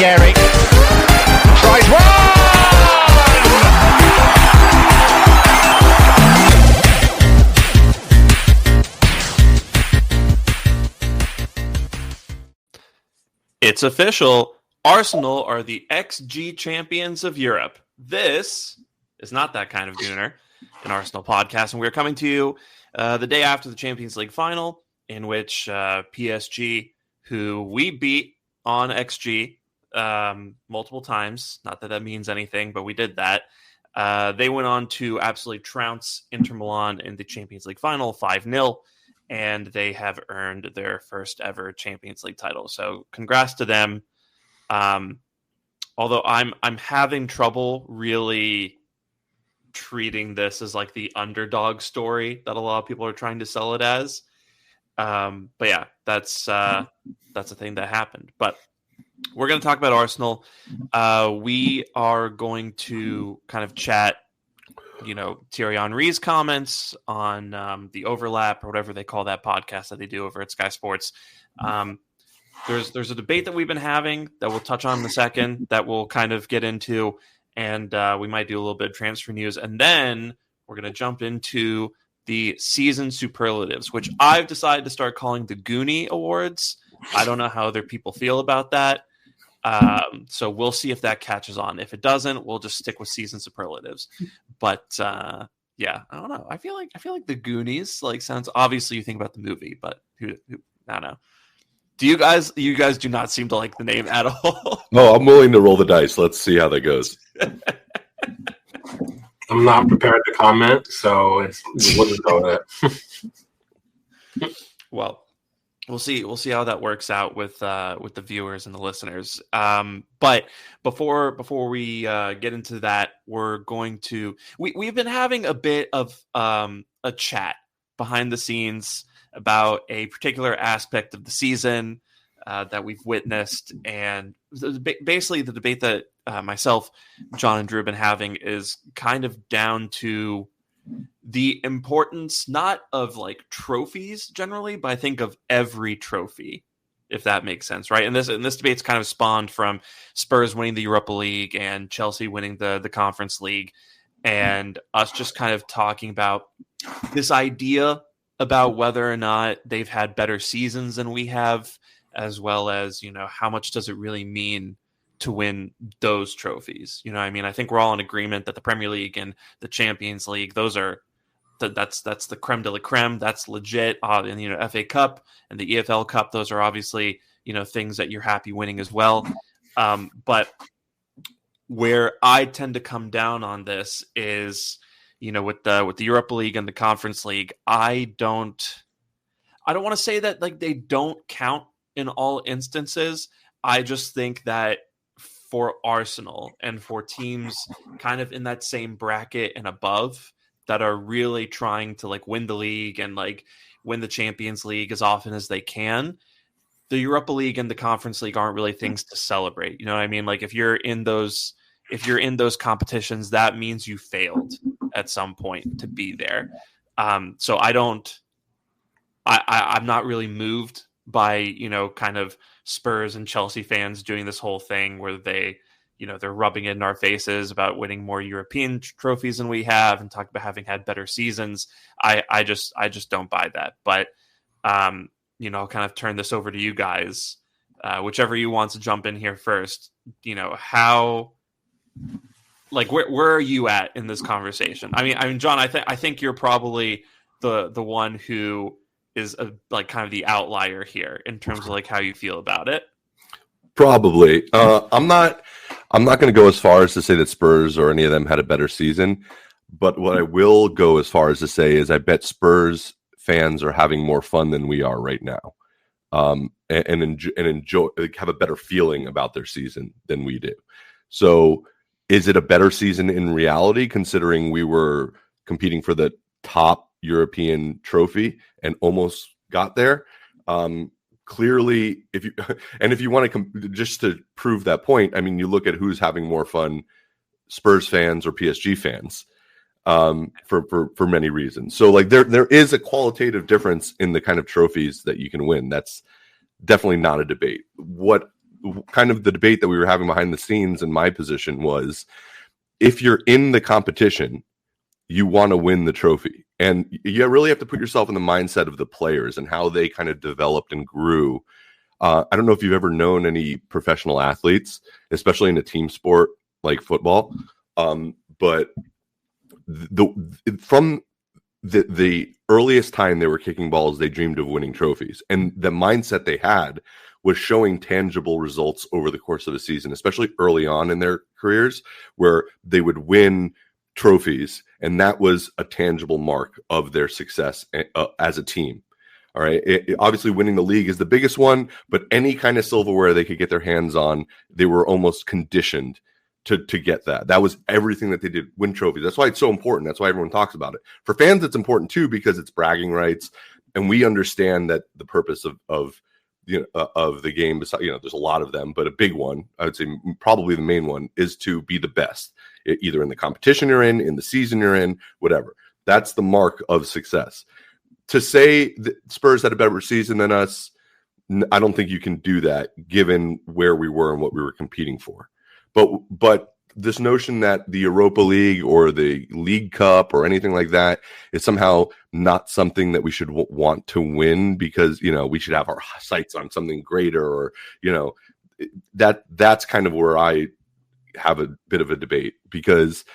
Ranieri tries one! It's official. Arsenal are the XG champions of Europe. This is not that kind of gooner, an Arsenal podcast, and we're coming to you the day after the Champions League final, in which PSG, who we beat on XG multiple times, not that means anything, but we did that, they went on to absolutely trounce Inter Milan in the Champions League final 5-0, and they have earned their first ever Champions League title. So congrats to them. Although I'm having trouble really treating this as like the underdog story that a lot of people are trying to sell it as. But yeah, that's a thing that happened. But we're going to talk about Arsenal. We are going to kind of chat, Thierry Henry's comments on the overlap or whatever they call that podcast that they do over at Sky Sports. There's a debate that we've been having that we'll touch on in a second that we'll kind of get into, and we might do a little bit of transfer news. And then we're going to jump into the season superlatives, which I've decided to start calling the Goonie Awards. I don't know how other people feel about that. So we'll see if that catches on. If it doesn't, we'll just stick with season superlatives. But yeah, I don't know. I feel like the Goonies sounds, obviously you think about the movie, but who I don't know. You guys do not seem to like the name at all. No, I'm willing to roll the dice. Let's see how that goes. I'm not prepared to comment, so we'll just go with it. Well, we'll see how that works out with the viewers and the listeners. But before we get into that, we're going to we've been having a bit of a chat behind the scenes about a particular aspect of the season that we've witnessed, and basically the debate that myself, John, and Drew have been having is kind of down to the importance not of trophies generally, but I think of every trophy, if that makes sense, right? And this debate's kind of spawned from Spurs winning the Europa League and Chelsea winning the Conference League, and us just kind of talking about this idea about whether or not they've had better seasons than we have, as well as, how much does it really mean to win those trophies? I think we're all in agreement that the Premier League and the Champions League, that's the creme de la creme. That's legit. And, FA Cup and the EFL Cup, those are obviously, things that you're happy winning as well. But where I tend to come down on this is, with the Europa League and the Conference League, I don't want to say that they don't count in all instances. I just think that for Arsenal and for teams kind of in that same bracket and above that are really trying to win the league and win the Champions League as often as they can, the Europa League and the Conference League aren't really things to celebrate. You know what I mean? If you're in those competitions, that means you failed at some point to be there. So I'm not really moved by, kind of Spurs and Chelsea fans doing this whole thing where they're rubbing it in our faces about winning more European trophies than we have and talk about having had better seasons. I just don't buy that. But, I'll kind of turn this over to you guys, whichever you want to jump in here first. How, where are you at in this conversation? I mean, John, I think you're probably the one who is kind of the outlier here in terms of how you feel about it. Probably. I'm not going to go as far as to say that Spurs or any of them had a better season, but what I will go as far as to say is I bet Spurs fans are having more fun than we are right now, and enjoy, have a better feeling about their season than we do. So, is it a better season in reality, considering we were competing for the top European trophy and almost got there? Clearly, if you want to just to prove that point, I mean, you look at who's having more fun, Spurs fans or PSG fans, for many reasons. So there is a qualitative difference in the kind of trophies that you can win. That's definitely not a debate. What kind of the debate that we were having behind the scenes in my position was, if you're in the competition, you want to win the trophy. And you really have to put yourself in the mindset of the players and how they kind of developed and grew. I don't know if you've ever known any professional athletes, especially in a team sport like football. But from the earliest time they were kicking balls, they dreamed of winning trophies. And the mindset they had was showing tangible results over the course of a season, especially early on in their careers, where they would win trophies. And that was a tangible mark of their success as a team. All right. Obviously, winning the league is the biggest one, but any kind of silverware they could get their hands on, they were almost conditioned to get that. That was everything that they did, win trophies. That's why it's so important. That's why everyone talks about it. For fans, it's important too, because it's bragging rights. And we understand that the purpose of the game, there's a lot of them, but a big one, I would say probably the main one, is to be the best, either in the competition you're in the season you're in, whatever. That's the mark of success. To say that Spurs had a better season than us, I don't think you can do that given where we were and what we were competing for. But this notion that the Europa League or the League Cup or anything like that is somehow not something that we should want to win because, we should have our sights on something greater, or, that's kind of where I have a bit of a debate, because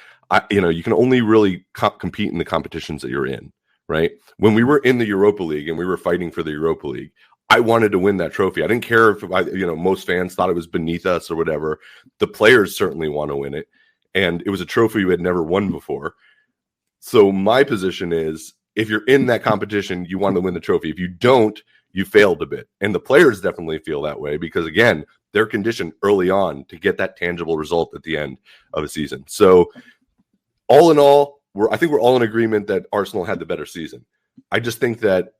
you can only really compete in the competitions that you're in, right? When we were in the Europa League and we were fighting for the Europa League, I wanted to win that trophy. I didn't care if most fans thought it was beneath us or whatever. The players certainly want to win it. And it was a trophy we had never won before. So my position is, if you're in that competition, you want to win the trophy. If you don't, you failed a bit. And the players definitely feel that way because, again, they're conditioned early on to get that tangible result at the end of a season. So all in all, I think we're all in agreement that Arsenal had the better season. I just think that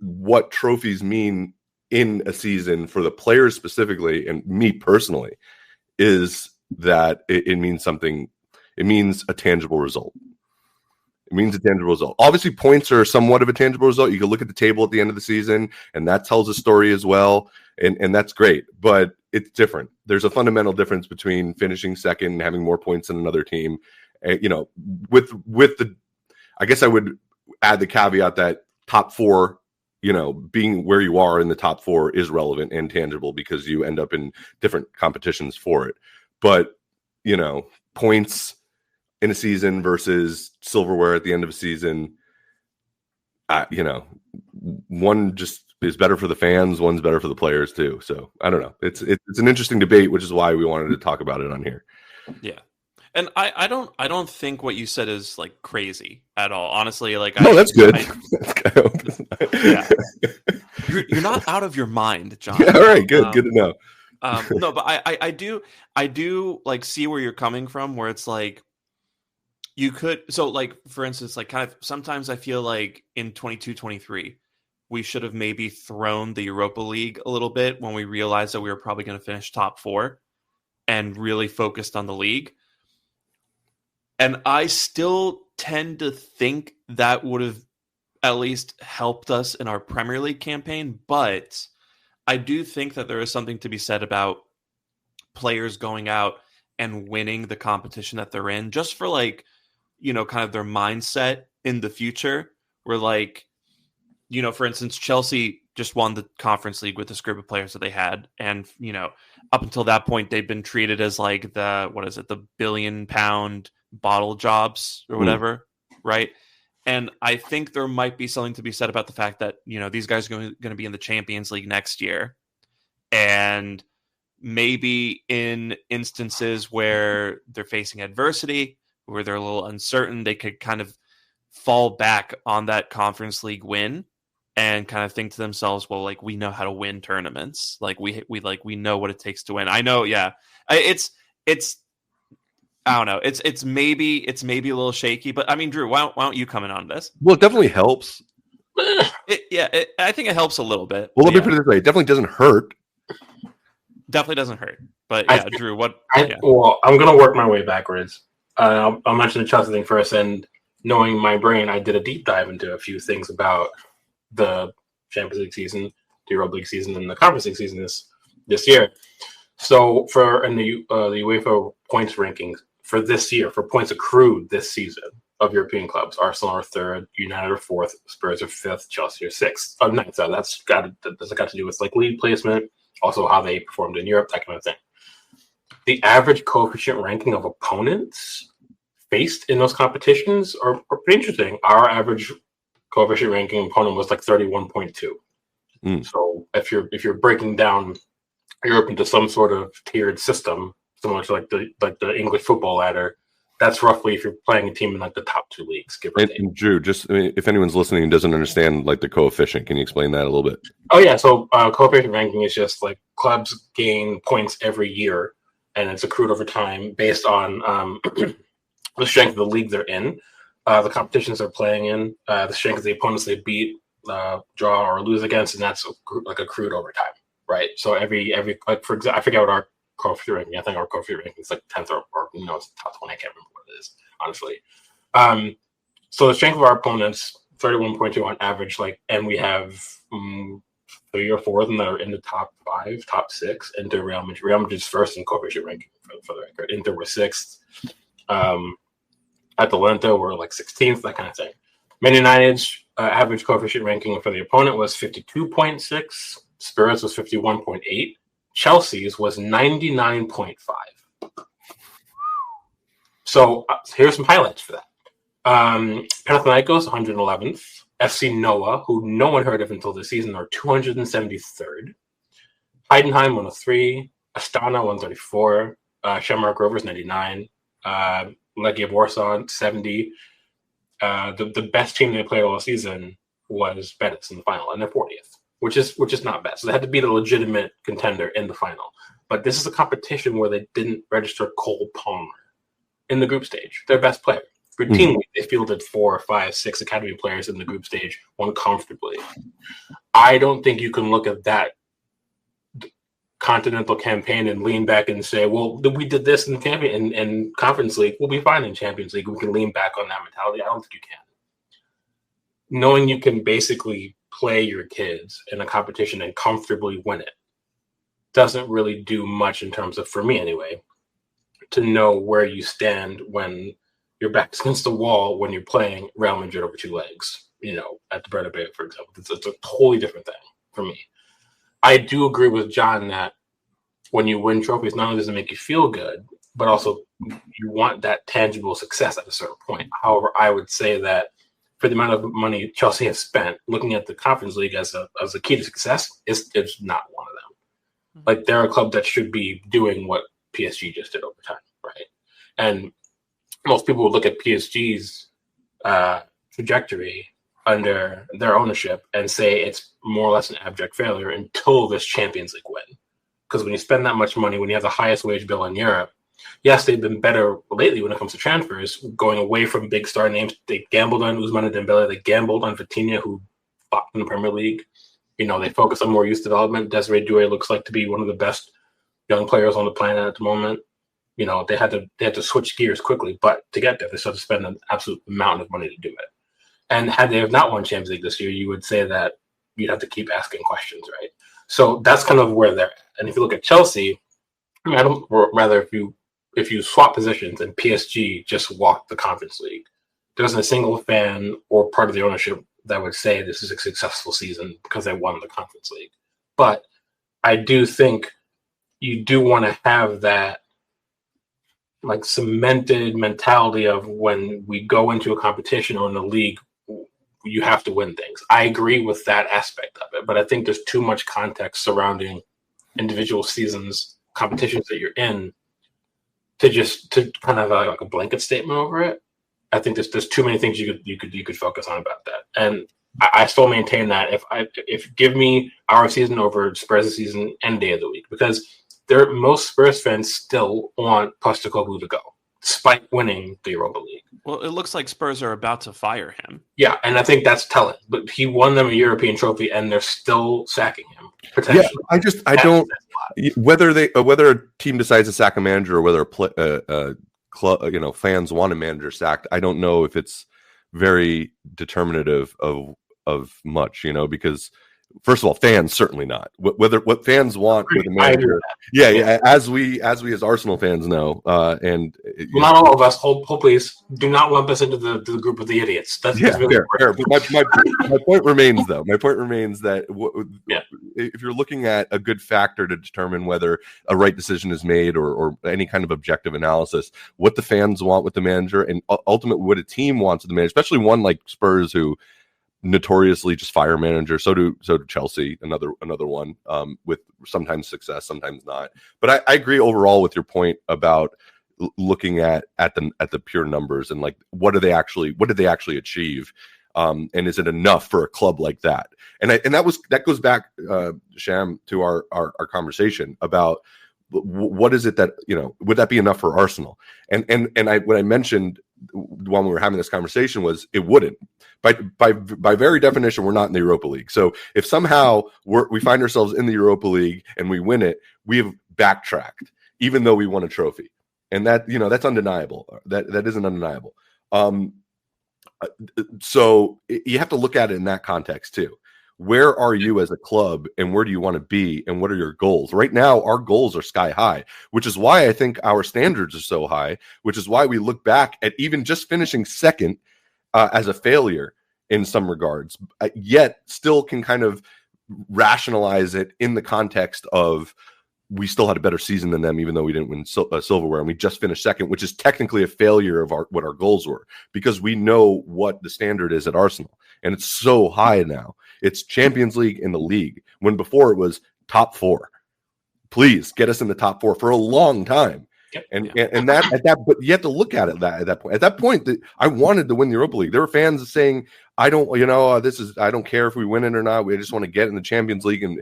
what trophies mean in a season for the players specifically, and me personally, is that it means something. It means a tangible result. It means a tangible result. Obviously, points are somewhat of a tangible result. You can look at the table at the end of the season, and that tells a story as well, and that's great. But it's different. There's a fundamental difference between finishing second and having more points than another team. With the, I guess I would add the caveat that top four, being where you are in the top four is relevant and tangible because you end up in different competitions for it. But, points in a season versus silverware at the end of a season, one just is better for the fans. One's better for the players too. So I don't know. It's an interesting debate, which is why we wanted to talk about it on here. Yeah. And I don't think what you said is like crazy at all. Honestly, that's good. Yeah. You're not out of your mind, John. Yeah, all right, good to know. No, but I do like see where you're coming from, where it's like you could, so like for instance, like kind of sometimes I feel like in 22-23 we should have maybe thrown the Europa League a little bit when we realized that we were probably going to finish top four and really focused on the league. And I still tend to think that would have at least helped us in our Premier League campaign. But I do think that there is something to be said about players going out and winning the competition that they're in, just for kind of their mindset in the future. Where for instance, Chelsea just won the Conference League with this group of players that they had. And, up until that point, they'd been treated as like the £1 billion bottle jobs or whatever, right? And I think there might be something to be said about the fact that, these guys are going to be in the Champions League next year. And maybe in instances where they're facing adversity, where they're a little uncertain, they could kind of fall back on that Conference League win and kind of think to themselves, well, we know how to win tournaments. We know what it takes to win. I know. Yeah. It's, I don't know. It's maybe a little shaky, but I mean, Drew, why don't you come in on this? Well, it definitely helps. I think it helps a little bit. Well, let me put it this way: it definitely doesn't hurt. Definitely doesn't hurt. But Drew, what? Well, I'm gonna work my way backwards. I'll mention the Chelsea thing first, and knowing my brain, I did a deep dive into a few things about the Champions League season, the Europa League season, and the Conference League season this year. So in the UEFA points rankings for this year, for points accrued this season of European clubs, Arsenal are third, United are fourth, Spurs are fifth, Chelsea are sixth. Oh, ninth. So that's got to do with like league placement, also how they performed in Europe, that kind of thing. The average coefficient ranking of opponents faced in those competitions are pretty interesting. Our average coefficient ranking opponent was like 31.2. So if you're breaking down Europe into some sort of tiered system, similar to like the English football ladder, that's roughly if you're playing a team in like the top 2 leagues, give or take. And Drew, just if anyone's listening and doesn't understand like the coefficient, can you explain that a little bit? Oh yeah, so coefficient ranking is just like clubs gain points every year, and it's accrued over time based on the strength of the league they're in, the competitions they're playing in, the strength of the opponents they beat, draw or lose against, and that's like accrued over time, right? So every like for example, I forget what our coefficient ranking. I think our coefficient ranking is like 10th or it's top 20. I can't remember what it is, honestly. So the strength of our opponents, 31.2 on average, like, and we have 3 or 4 of them that are in the top 5, top 6. Inter, Real Madrid. Real Madrid's first in coefficient ranking for the record. Inter were 6th. Atalanta were like 16th, that kind of thing. Man United's average coefficient ranking for the opponent was 52.6. Spurs was 51.8. Chelsea's was 99.5. So here's some highlights for that. Panathinaikos, 111th. FC Noah, who no one heard of until this season, are 273rd. Heidenheim, 103. Astana, 134. Shamrock Rovers, 99. Legia Warsaw, 70. The best team they played all season was Betis in the final, and they're 40th, which is not bad. So they had to beat a legitimate contender in the final. But this is a competition where they didn't register Cole Palmer in the group stage, their best player. Routinely, they fielded 4, 5, 6 academy players in the group stage, won comfortably. I don't think you can look at that continental campaign and lean back and say, well, we did this in in Conference League, we'll be fine in Champions League. We can lean back on that mentality. I don't think you can. Knowing you can basically play your kids in a competition and comfortably win it doesn't really do much in terms of, for me anyway, to know where you stand when your back's against the wall when you're playing Real Madrid over 2 legs, at the Bernabeu, for example. It's a totally different thing for me. I do agree with John that when you win trophies, not only does it make you feel good, but also you want that tangible success at a certain point. However, I would say that for the amount of money Chelsea has spent, looking at the Conference League as a key to success, it's not one of them. Like, they're a club that should be doing what PSG just did over time, right? And most people would look at PSG's trajectory under their ownership and say it's more or less an abject failure until this Champions League win. Because when you spend that much money, when you have the highest wage bill in Europe, yes, they've been better lately when it comes to transfers, going away from big star names. They gambled on Ousmane Dembele. They gambled on Vitinha, who fought in the Premier League. They focus on more youth development. Desiree Doué looks like to be one of the best young players on the planet at the moment. They had to switch gears quickly, but to get there, they still had to spend an absolute amount of money to do it. And had they have not won Champions League this year, you would say that you'd have to keep asking questions, right? So that's kind of where they're at. And if you look at Chelsea, if you swap positions and PSG just walked the Conference League, there isn't a single fan or part of the ownership that would say this is a successful season because they won the Conference League. But I do think you do want to have that like cemented mentality of when we go into a competition or in the league, you have to win things. I agree with that aspect of it, but I think there's too much context surrounding individual seasons, competitions that you're in, to kind of like a blanket statement over it. I think there's too many things you could focus on about that, and I still maintain that if give me our season over Spurs' season any day of the week, because most Spurs fans still want Postecoglou to go, despite winning the Europa League. Well, it looks like Spurs are about to fire him. Yeah, and I think that's telling. But he won them a European trophy, and they're still sacking him potentially. Yeah, I don't. Whether a team decides to sack a manager or whether fans want a manager sacked, I don't know if it's very determinative of much. Because first of all, fans certainly not. What fans want with a I agree manager, with that. yeah. As we as Arsenal fans know, and Well, not all of us. Hold please. Do not lump us into the group of the idiots. That's really fair. But my point remains, though. My point remains that if you're looking at a good factor to determine whether a right decision is made or any kind of objective analysis, what the fans want with the manager, and ultimately what a team wants with the manager, especially one like Spurs who notoriously just fire manager. So do Chelsea, another one, with sometimes success, sometimes not. But I agree overall with your point about looking at the pure numbers and like what did they actually achieve, and is it enough for a club like that? And that goes back, Sham, to our conversation about what is it that, would that be enough for Arsenal? And what I mentioned when we were having this conversation was it wouldn't. By very definition, we're not in the Europa League. So if somehow we find ourselves in the Europa League and we win it, we have backtracked, even though we won a trophy, and that's undeniable. That isn't undeniable. So you have to look at it in that context too. Where are you as a club, and where do you want to be, and what are your goals? Right now, our goals are sky high, which is why I think our standards are so high, which is why we look back at even just finishing second as a failure in some regards, yet still can kind of rationalize it in the context of we still had a better season than them, even though we didn't win silverware, and we just finished second, which is technically a failure of what our goals were, because we know what the standard is at Arsenal, and it's so high now. It's Champions League in the league, when before it was top 4. Please get us in the top 4 for a long time. Yep. And but you have to look at it at that point. At that point, I wanted to win the Europa League. There were fans saying, I don't care if we win it or not. We just want to get in the Champions League, and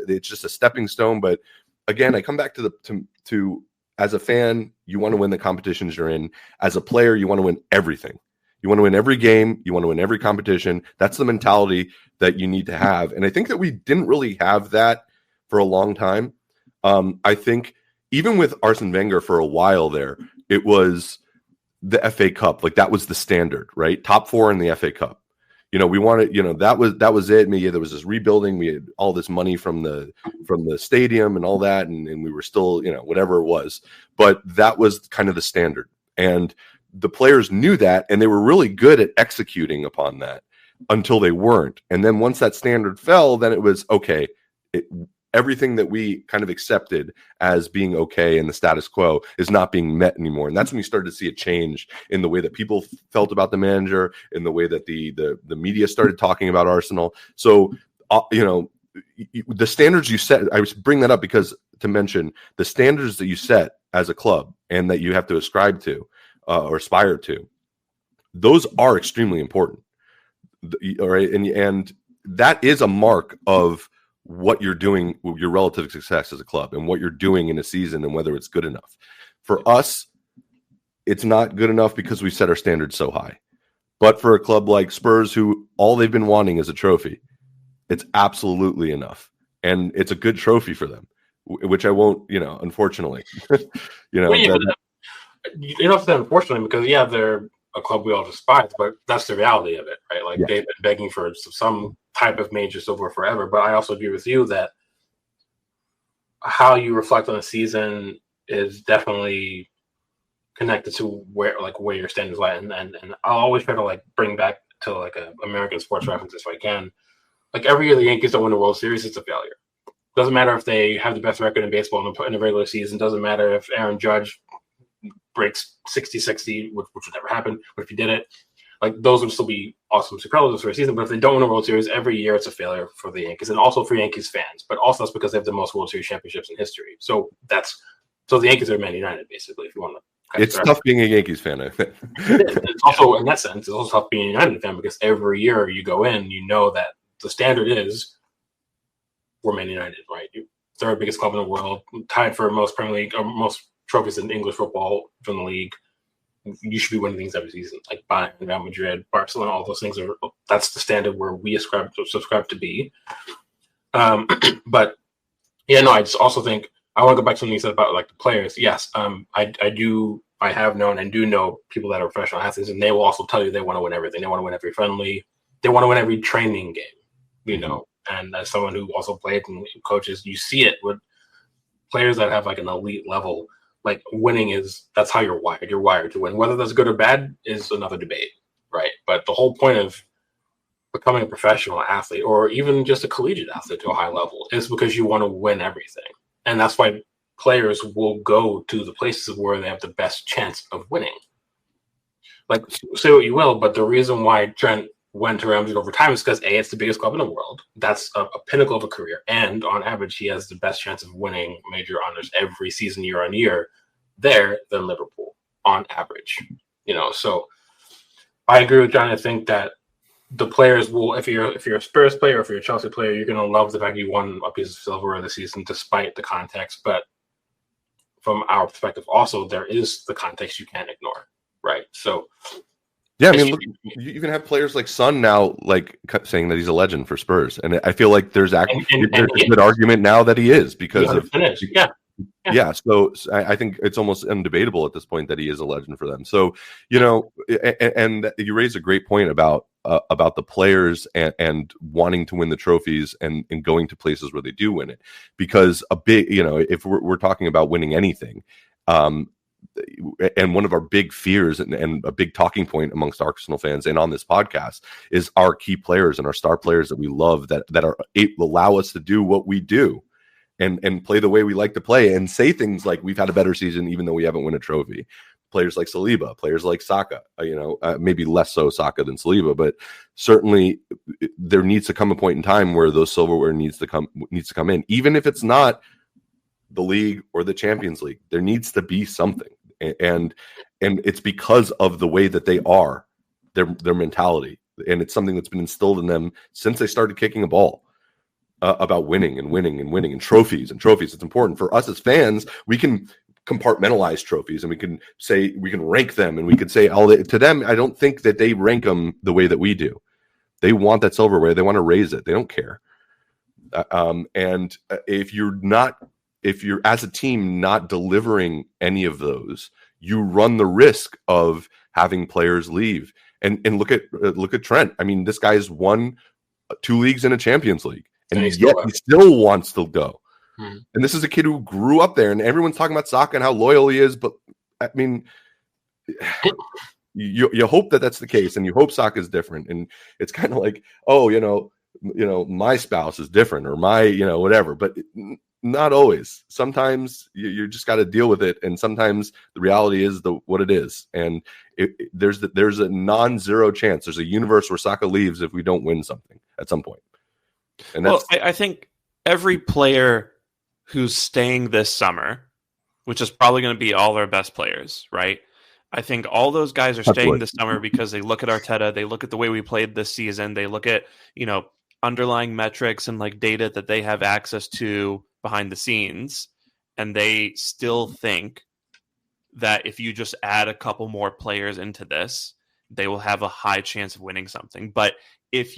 it's just a stepping stone. But again, I come back to as a fan, you want to win the competitions you're in. As a player, you want to win everything. You want to win every game. You want to win every competition. That's the mentality that you need to have. And I think that we didn't really have that for a long time. I think even with Arsene Wenger for a while there, it was the FA Cup. Like that was the standard, right? Top 4 in the FA Cup. We wanted, that was it. Maybe there was this rebuilding. We had all this money from the stadium and all that. And we were still, whatever it was, but that was kind of the standard. And the players knew that, and they were really good at executing upon that until they weren't. And then once that standard fell, then it was okay. Everything that we kind of accepted as being okay in the status quo is not being met anymore. And that's when you started to see a change in the way that people felt about the manager, in the way that the media started talking about Arsenal. So, the standards you set, I bring that up because to mention the standards that you set as a club and that you have to ascribe to or aspire to, those are extremely important. All right. And that is a mark of what you're doing, your relative success as a club, and what you're doing in a season, and whether it's good enough. For us, it's not good enough because we set our standards so high. But for a club like Spurs, who all they've been wanting is a trophy, it's absolutely enough. And it's a good trophy for them, which I won't, unfortunately. You don't have to say unfortunately, because they're a club we all despise, but that's the reality of it, right? Like they've been begging for some type of major silver forever. But I also agree with you that how you reflect on a season is definitely connected to where your standards lie. And I'll always try to bring back to a American sports reference if I can. Like every year the Yankees don't win the World Series, it's a failure. Doesn't matter if they have the best record in baseball in the regular season. Doesn't matter if Aaron Judge breaks 60-60, which would never happen. But if he did it, those would still be awesome superlatives for a season. But if they don't win a World Series every year, it's a failure for the Yankees, and also for Yankees fans. But also that's because they have the most World Series championships in history. So the Yankees are Man United, basically. If you want to, it's tough being a Yankees fan, I think. It's also in that sense, it's also tough being a United fan because every year you go in, you know that the standard is we're Man United, right? Third biggest club in the world, tied for most Premier League or most trophies in English football from the league. You should be winning things every season, like Bayern, Real Madrid, Barcelona. All those things that's the standard where we subscribe to be. But I just also think I want to go back to something you said about the players. Yes, I have known and do know people that are professional athletes, and they will also tell you they want to win everything. They want to win every friendly. They want to win every training game, And as someone who also played and coaches, you see it with players that have like an elite level. Like winning that's how you're wired. You're wired to win. Whether that's good or bad is another debate, right? But the whole point of becoming a professional athlete or even just a collegiate athlete to a high level is because you want to win everything. And that's why players will go to the places where they have the best chance of winning. Like, say what you will, but the reason why Trent went to Real Madrid over time is because A, it's the biggest club in the world. That's a pinnacle of a career. And on average, he has the best chance of winning major honors every season, year on year, there than Liverpool on average. So I agree with John. I think that the players will, if you're a Spurs player, or if you're a Chelsea player, you're going to love the fact you won a piece of silverware this season, despite the context. But from our perspective, also, there is the context you can't ignore, right? So, yeah, I mean, look, you can have players like Son now, like saying that he's a legend for Spurs, and I feel like there's there's a good argument now that he is because of yeah. So I think it's almost undebatable at this point that he is a legend for them. So and you raise a great point about the players and wanting to win the trophies and going to places where they do win it, because a big if we're talking about winning anything. And one of our big fears and a big talking point amongst Arsenal fans and on this podcast is our key players and our star players that we love that allow us to do what we do and play the way we like to play and say things like we've had a better season even though we haven't won a trophy. Players like Saliba, players like Saka, maybe less so Saka than Saliba, but certainly there needs to come a point in time where those silverware needs to come in, even if it's not the league or the Champions League. There needs to be something, and it's because of the way that they are, their mentality, and it's something that's been instilled in them since they started kicking a ball, about winning and trophies. It's important for us as fans. We can compartmentalize trophies and we can rank them, and we could say to them. I don't think that they rank them the way that we do. They want that silverware. They want to raise it. They don't care. And if you're as a team not delivering any of those, you run the risk of having players leave. And look at Trent. I mean, this guy's won 2 leagues in a Champions League, and yet he still wants to go. And this is a kid who grew up there, and everyone's talking about Saka and how loyal he is. But I mean, you hope that that's the case, and you hope Saka is different. And it's kind of like, my spouse is different, or my, whatever. But not always. Sometimes you just got to deal with it, and sometimes the reality is what it is. And there's a non-zero chance. There's a universe where Saka leaves if we don't win something at some point. And that's, I think every player who's staying this summer, which is probably going to be all our best players, right? I think all those guys are staying this summer because they look at Arteta, they look at the way we played this season, they look at, underlying metrics and like data that they have access to behind the scenes, and they still think that if you just add a couple more players into this, they will have a high chance of winning something. But if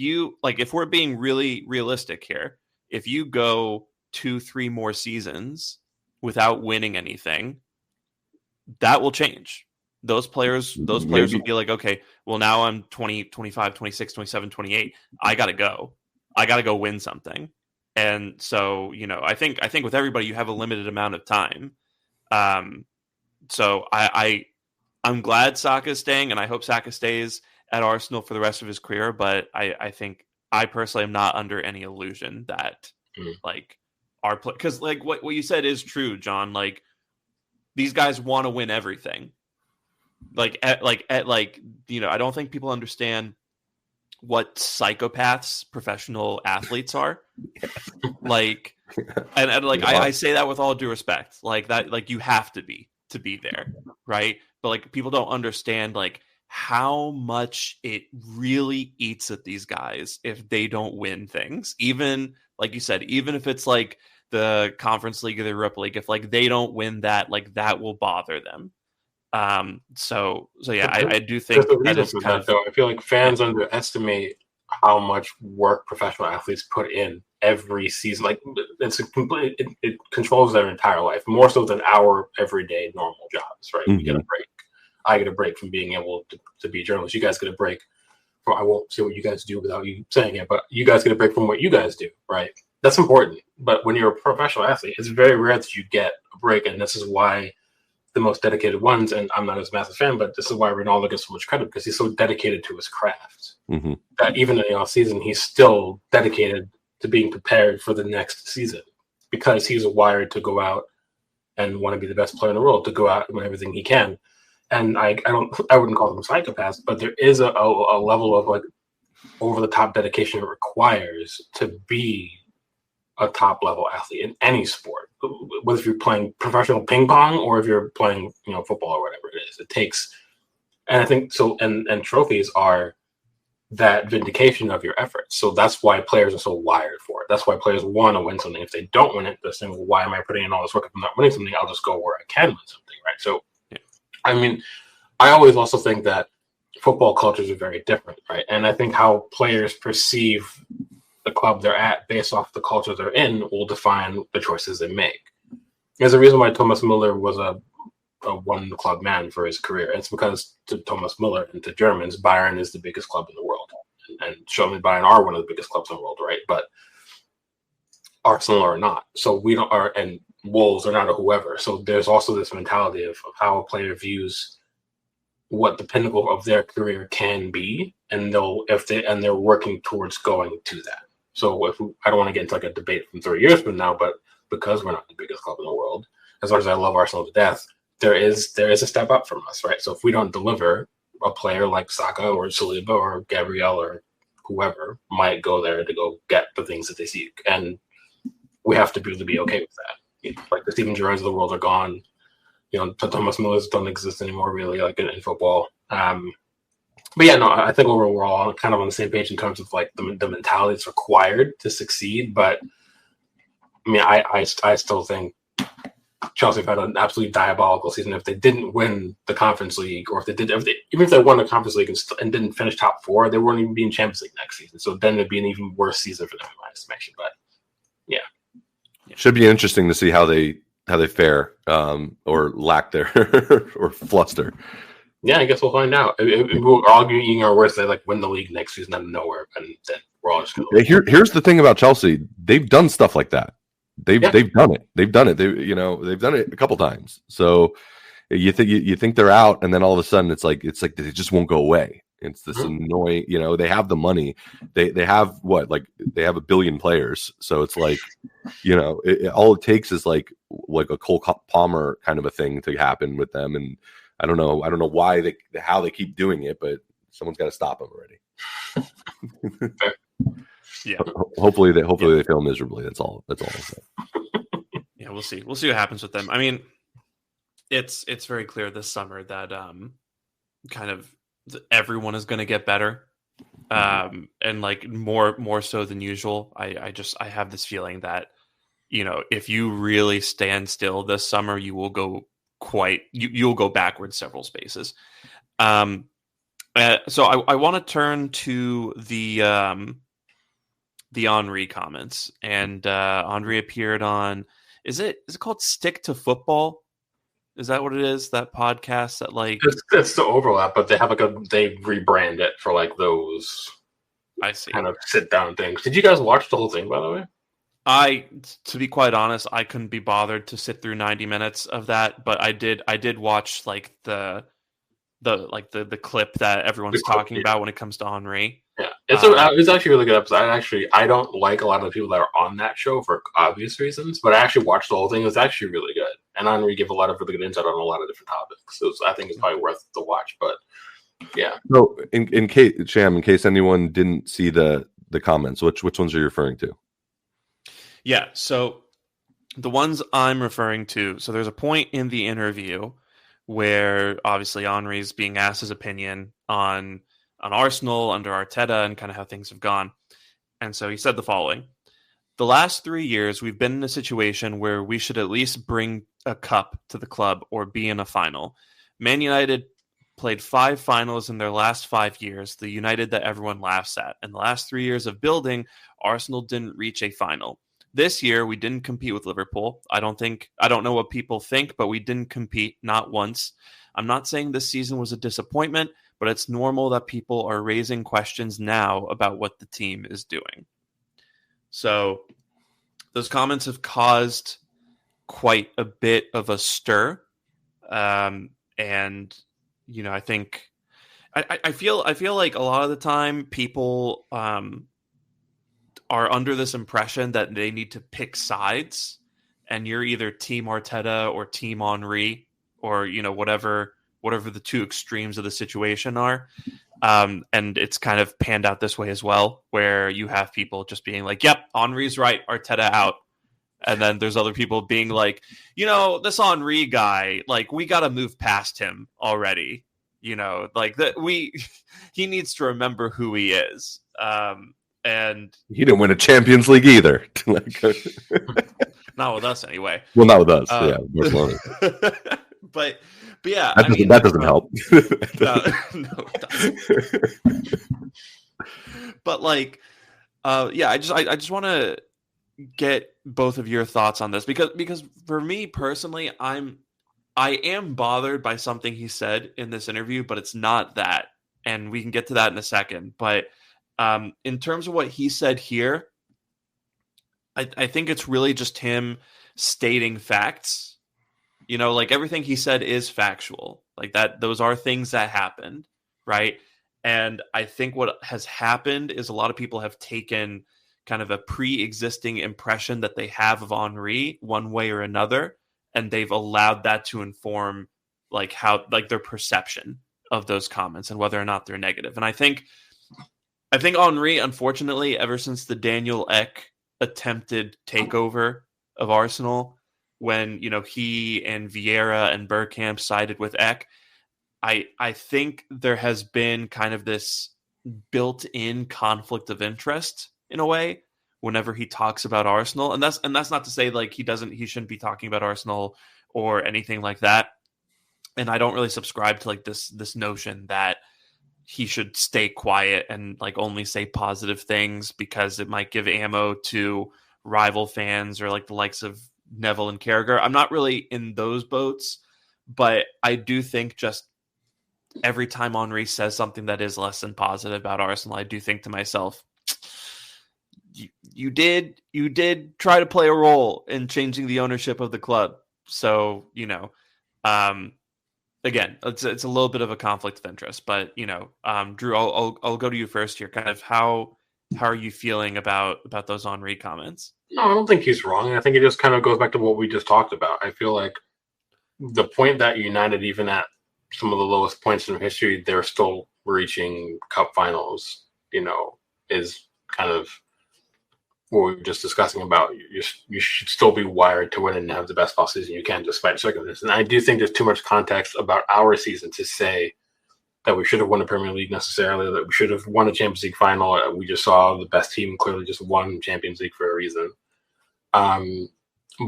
we're being really realistic here, if you go 2-3 more seasons without winning anything, that will change. Those players will be like, okay, well, now I'm 20, 25, 26, 27, 28. I got to go win something. And so, I think with everybody, you have a limited amount of time. So I'm glad Saka is staying, and I hope Saka stays at Arsenal for the rest of his career. But I think I personally am not under any illusion that our play, because like what you said is true, John. Like these guys want to win everything. I don't think people understand what psychopaths professional athletes are. I say that with all due respect, like that, like you have to be there, right? But like people don't understand like how much it really eats at these guys if they don't win things. Even like you said, even if it's like the Conference League or the Europa League, if like they don't win that, like that will bother them. So yeah, I do think that is kind of, though. I feel like fans underestimate how much work professional athletes put in every season. Like it controls their entire life more so than our everyday normal jobs, right? Mm-hmm. We get a break. I get a break from being able to be a journalist. You guys get a break I won't say what you guys do without you saying it, but you guys get a break from what you guys do, right? That's important. But when you're a professional athlete, it's very rare that you get a break, and this is why the most dedicated ones, and I'm not as massive fan, but this is why Ronaldo gets so much credit, because he's so dedicated to his craft that even in the off season, he's still dedicated to being prepared for the next season, because he's wired to go out and want to be the best player in the world, to go out and win everything he can. And I wouldn't call them psychopaths, but there is a level of like over the top dedication it requires to be a top level athlete in any sport, whether if you're playing professional ping pong or if you're playing, football or whatever it is. It takes, and I think so. And trophies are that vindication of your efforts. So that's why players are so wired for it. That's why players want to win something. If they don't win it, they're saying, well, why am I putting in all this work if I'm not winning something? I'll just go where I can win something, right? So, I mean, I always also think that football cultures are very different, right? And I think how players perceive the club they're at based off the culture they're in will define the choices they make. There's a reason why Thomas Müller was a one-club man for his career. It's because to Thomas Müller and to Germans, Bayern is the biggest club in the world. And certainly Bayern are one of the biggest clubs in the world, right? But Arsenal are not. So we don't are, and Wolves are not, or whoever. So there's also this mentality of how a player views what the pinnacle of their career can be, and they're working towards going to that. So I don't want to get into like a debate from 30 years from now, but because we're not the biggest club in the world, as much as I love Arsenal to death, there is a step up from us, right? So if we don't deliver, a player like Saka or Saliba or Gabriel or whoever might go there to go get the things that they seek, and we have to be able to be okay with that. Like the Steven Gerrards of the world are gone. Thomas Müllers don't exist anymore, really, like in football. But yeah, no, I think overall we're all kind of on the same page in terms of like the mentality that's required to succeed. But I mean, I still think Chelsea have had an absolutely diabolical season. If they didn't win the Conference League, or even if they won the Conference League and didn't finish top 4, they wouldn't even be in Champions League next season. So then it'd be an even worse season for them, in my estimation. But yeah, should be interesting to see how they fare, or lack their or fluster. Yeah, I guess we'll find out. We're all eating our words. They like win the league next season out of nowhere, and then we're all just going to. Here's the thing about Chelsea: they've done stuff like that. They've done it. They've done it. They've done it a couple times. So you think they're out, and then all of a sudden it's like they just won't go away. It's this annoying. They have the money. They have what, like they have 1 billion players. So it's like, all it takes is like a Cole Palmer kind of a thing to happen with them. And I don't know why how they keep doing it, but someone's got to stop them already. Yeah. Hopefully they fail miserably. That's all I'll say. Yeah, we'll see. We'll see what happens with them. I mean, it's very clear this summer that kind of everyone is going to get better, and like more so than usual. I have this feeling that if you really stand still this summer, you will go you'll go backwards several spaces. So I want to turn to the Henry comments, and Henry appeared on, is it called Stick to Football? Is that what it is? That podcast that like it's the overlap, but they have they rebrand it for like those. I see. Kind of sit down things. Did you guys watch the whole thing, by the way? To be quite honest, I couldn't be bothered to sit through 90 minutes of that, but I did watch like the clip that everyone's talking about when it comes to Henry. Yeah, it's actually a really good episode. I don't like a lot of the people that are on that show for obvious reasons, but I actually watched the whole thing. It was actually really good, and Henry gave a lot of really good insight on a lot of different topics. So I think it's probably worth the watch. But yeah. So in case anyone didn't see the comments, which ones are you referring to? Yeah, so the ones I'm referring to. So there's a point in the interview where obviously Henry's being asked his opinion on Arsenal under Arteta and kind of how things have gone. And so he said the following: the last 3 years, we've been in a situation where we should at least bring a cup to the club or be in a final. Man United played 5 finals in their last 5 years, the United that everyone laughs at. In the last 3 years of building, Arsenal didn't reach a final. This year, we didn't compete with Liverpool. I don't know what people think, but we didn't compete, not once. I'm not saying this season was a disappointment, but it's normal that people are raising questions now about what the team is doing. So those comments have caused quite a bit of a stir. And, you know, I think I feel like a lot of the time people are under this impression that they need to pick sides, and you're either Team Arteta or Team Henry, or, you know, whatever the two extremes of the situation are. And it's kind of panned out this way as well, where you have people just being like, yep, Henry's right, Arteta out. And then there's other people being like, you know, this Henry guy, like, we got to move past him already. You know, like that he needs to remember who he is. And he didn't win a Champions League either. Not with us anyway. Well, not with us. Yeah, Barcelona. but yeah, that doesn't help. No, it doesn't. But like, yeah, I just want to get both of your thoughts on this because for me personally, I am bothered by something he said in this interview, but it's not that, and we can get to that in a second. But in terms of what he said here, I think it's really just him stating facts. You know, like, everything he said is factual, like that. Those are things that happened, right? And I think what has happened is a lot of people have taken kind of a pre-existing impression that they have of Henry one way or another, and they've allowed that to inform like how, like, their perception of those comments and whether or not they're negative. And I think Henry, unfortunately, ever since the Daniel Ek attempted takeover of Arsenal, when, you know, he and Vieira and Bergkamp sided with Ek, I think there has been kind of this built-in conflict of interest in a way whenever he talks about Arsenal. And that's not to say like he shouldn't be talking about Arsenal or anything like that. And I don't really subscribe to like this notion that he should stay quiet and like only say positive things because it might give ammo to rival fans or like the likes of Neville and Carragher. I'm not really in those boats, but I do think just every time Henry says something that is less than positive about Arsenal, I do think to myself, you did try to play a role in changing the ownership of the club. So, you know, again, it's a little bit of a conflict of interest, but, you know, Drew, I'll go to you first here. Kind of how are you feeling about those Henry comments? No, I don't think he's wrong. I think it just kind of goes back to what we just talked about. I feel like the point that United, even at some of the lowest points in history, they're still reaching cup finals, you know, is kind of what we were just discussing about. You should still be wired to win and have the best possible season you can despite circumstances. And I do think there's too much context about our season to say that we should have won a Premier League necessarily, that we should have won a Champions League final. We just saw the best team clearly just won Champions League for a reason.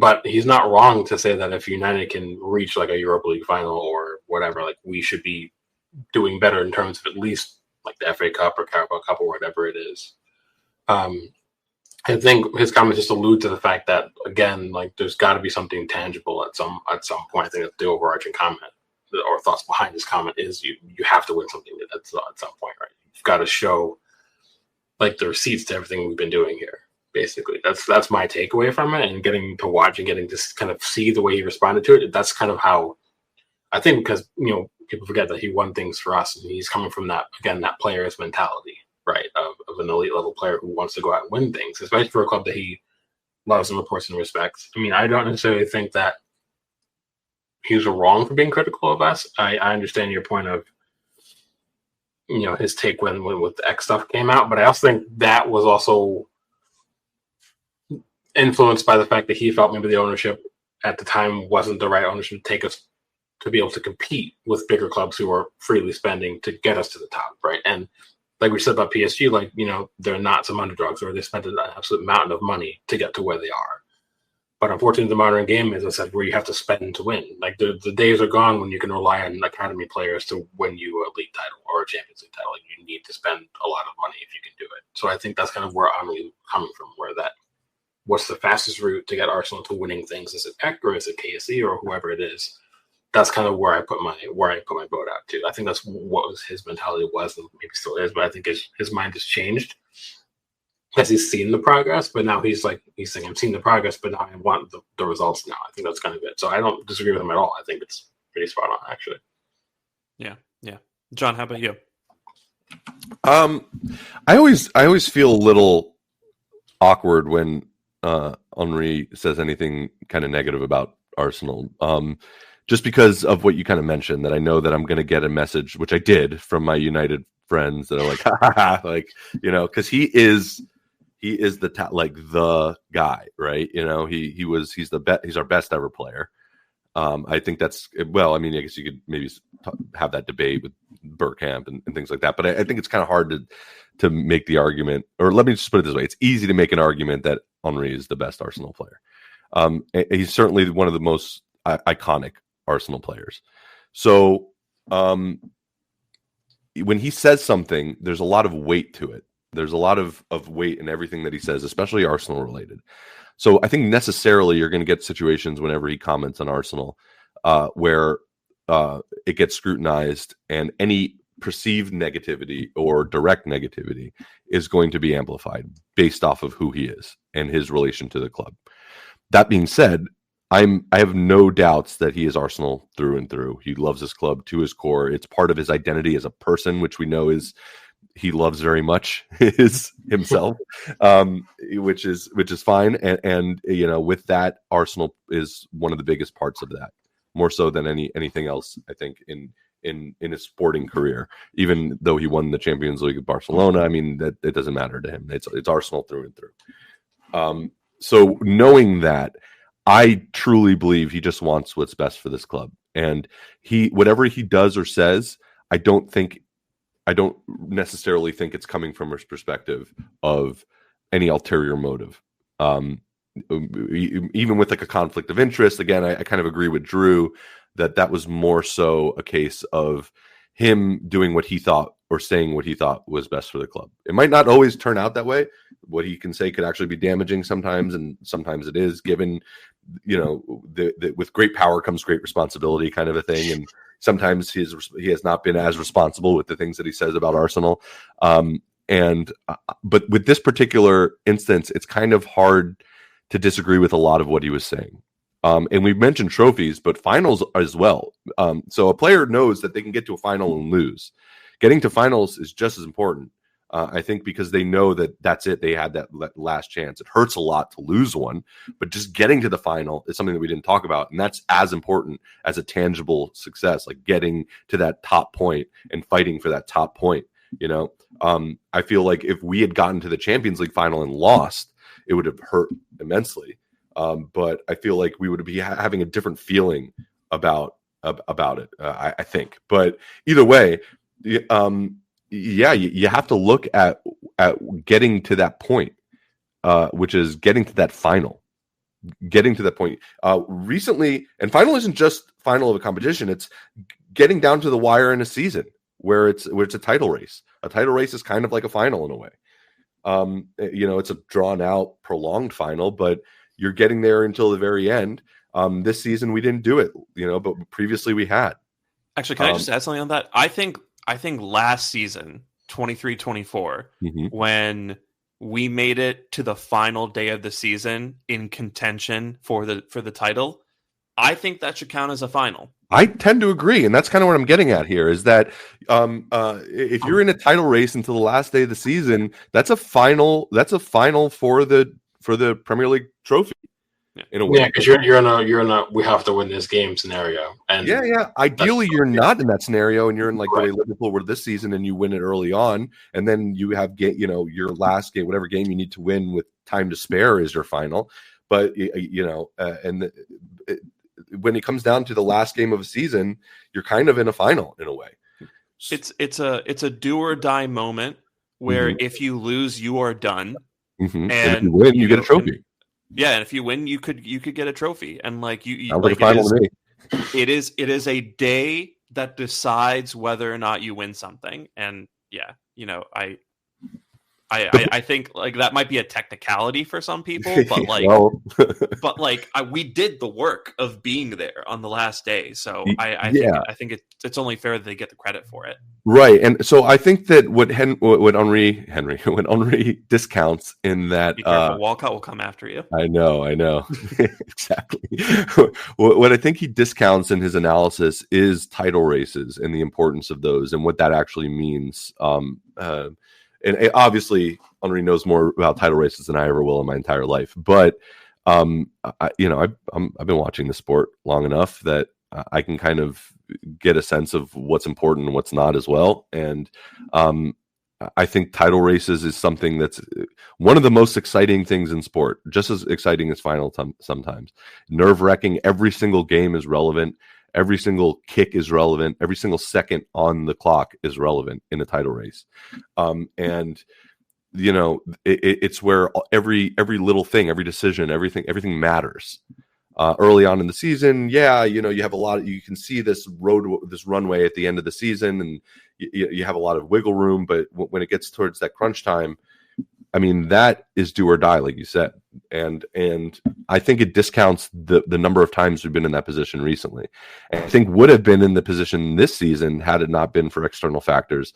But he's not wrong to say that if United can reach like a Europa League final or whatever, like, we should be doing better in terms of at least like the FA Cup or Carabao Cup or whatever it is. I think his comments just allude to the fact that, again, like, there's got to be something tangible at some point. I think that's the overarching comment or thoughts behind his comment is you have to win something at some point, right? You've got to show like the receipts to everything we've been doing here. Basically, that's my takeaway from it, and getting to watch and getting to kind of see the way he responded to it. That's kind of how I think, because, you know, people forget that he won things for us, and he's coming from that, again, that player's mentality, right, of an elite level player who wants to go out and win things, especially for a club that he loves and reports and respects. I mean, I don't necessarily think that he was wrong for being critical of us. I understand your point of, you know, his take when with the X stuff came out, but I also think that was also influenced by the fact that he felt maybe the ownership at the time wasn't the right ownership to take us to be able to compete with bigger clubs who are freely spending to get us to the top, right? And like we said about PSG, like, you know, they're not some underdogs, or they spent an absolute mountain of money to get to where they are. But unfortunately, the modern game, as I said, where you have to spend to win. Like, the days are gone when you can rely on academy players to win you a league title or a Champions League title. Like, you need to spend a lot of money if you can do it. So I think that's kind of where I'm coming from, where that what's the fastest route to get Arsenal to winning things? Is it Eck or is it KSE or whoever it is? that's kind of where I put my vote out too. I think that's what was his mentality was, and maybe still is. But I think his mind has changed as he's seen the progress. But now he's saying, I'm seeing the progress, but now I want the results now. I think that's kind of it. So I don't disagree with him at all. I think it's pretty spot on, actually. Yeah. John, how about you? I always feel a little awkward when Henry says anything kind of negative about Arsenal. Just because of what you kind of mentioned, that I know that I'm going to get a message, which I did, from my United friends that are like, ha, ha, ha, like, because he is the guy, right? He's our best ever player. I think that's, well, I mean, I guess you could maybe have that debate with Bergkamp and things like that, but I think it's kind of hard to make the argument, or let me just put it this way. It's easy to make an argument that Henry is the best Arsenal player. He's certainly one of the most iconic Arsenal players. So when he says something, there's a lot of weight to it. There's a lot of weight in everything that he says, especially Arsenal related. So I think necessarily you're going to get situations whenever he comments on Arsenal where it gets scrutinized, and any perceived negativity or direct negativity is going to be amplified based off of who he is and his relation to the club. That being said, I have no doubts that he is Arsenal through and through. He loves his club to his core. It's part of his identity as a person, which we know is he loves very much is himself, which is fine. And with that, Arsenal is one of the biggest parts of that, more so than anything else, I think, in his sporting career. Even though he won the Champions League with Barcelona, I mean, that it doesn't matter to him. It's Arsenal through and through. So knowing that, I truly believe he just wants what's best for this club. And whatever he does or says, I don't necessarily think it's coming from his perspective of any ulterior motive. Even with like a conflict of interest, again, I kind of agree with Drew that was more so a case of him doing what he thought or saying what he thought was best for the club. It might not always turn out that way. What he can say could actually be damaging sometimes, and sometimes it is, given, with great power comes great responsibility kind of a thing. And sometimes he has not been as responsible with the things that he says about Arsenal. But with this particular instance, it's kind of hard to disagree with a lot of what he was saying. And we've mentioned trophies, but finals as well. So a player knows that they can get to a final and lose. Getting to finals is just as important, I think, because they know that that's it. They had that last chance. It hurts a lot to lose one, but just getting to the final is something that we didn't talk about. And that's as important as a tangible success, like getting to that top point and fighting for that top point. I feel like if we had gotten to the Champions League final and lost, it would have hurt immensely. But I feel like we would be having a different feeling about it, I think. But either way, you have to look at getting to that point, which is getting to that final. Getting to that point recently, and final isn't just final of a competition. It's getting down to the wire in a season where it's a title race. A title race is kind of like a final in a way. It's a drawn out, prolonged final, but you're getting there until the very end. This season we didn't do it, but previously we had. Actually, can I just add something on that? I think last season, 23-24, when we made it to the final day of the season in contention for the title, I think that should count as a final. I tend to agree, and that's kind of what I'm getting at here, is that if you're in a title race until the last day of the season, that's a final. That's a final for the Premier League trophy. In a way. Yeah, because you're in a we have to win this game scenario. And yeah. Ideally, you're not in that scenario, and you're in like the way Liverpool were this season, and you win it early on, and then you have your last game, whatever game you need to win with time to spare is your final. But when it comes down to the last game of a season, you're kind of in a final in a way. It's a do or die moment where if you lose, you are done, and if you win, you get a trophy. And if you win, you could get a trophy, and like you like a final to me. It is a day that decides whether or not you win something, and I I think like that might be a technicality for some people, but like, well, we did the work of being there on the last day. So I yeah. think it's only fair that they get the credit for it. Right, and so I think that what Henry when Henry discounts in that Be careful, Walcott will come after you. I know exactly. What I think he discounts in his analysis is title races and the importance of those and what that actually means. And obviously, Henry knows more about title races than I ever will in my entire life. But I've been watching the sport long enough that I can kind of get a sense of what's important and what's not as well. And I think title races is something that's one of the most exciting things in sport, just as exciting as final sometimes. Nerve-wracking. Every single game is relevant. Every single kick is relevant. Every single second on the clock is relevant in a title race. And it's where every little thing, every decision, everything matters. Early on in the season, you have a lot. You can see this runway at the end of the season, and you have a lot of wiggle room. But when it gets towards that crunch time, I mean, that is do or die, like you said. And I think it discounts the number of times we've been in that position recently. And I think would have been in the position this season had it not been for external factors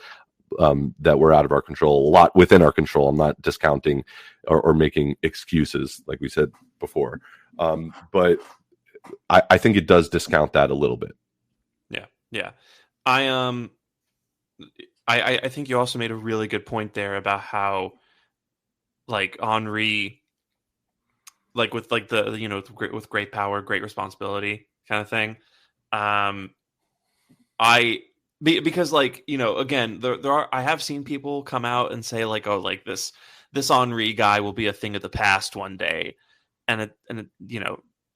that were out of our control, a lot within our control. I'm not discounting or making excuses, like we said before. But I think it does discount that a little bit. Yeah. I think you also made a really good point there about how like Henry, like with like the with great power, great responsibility kind of thing. Because like again there are I have seen people come out and say like, oh, like this Henry guy will be a thing of the past one day. And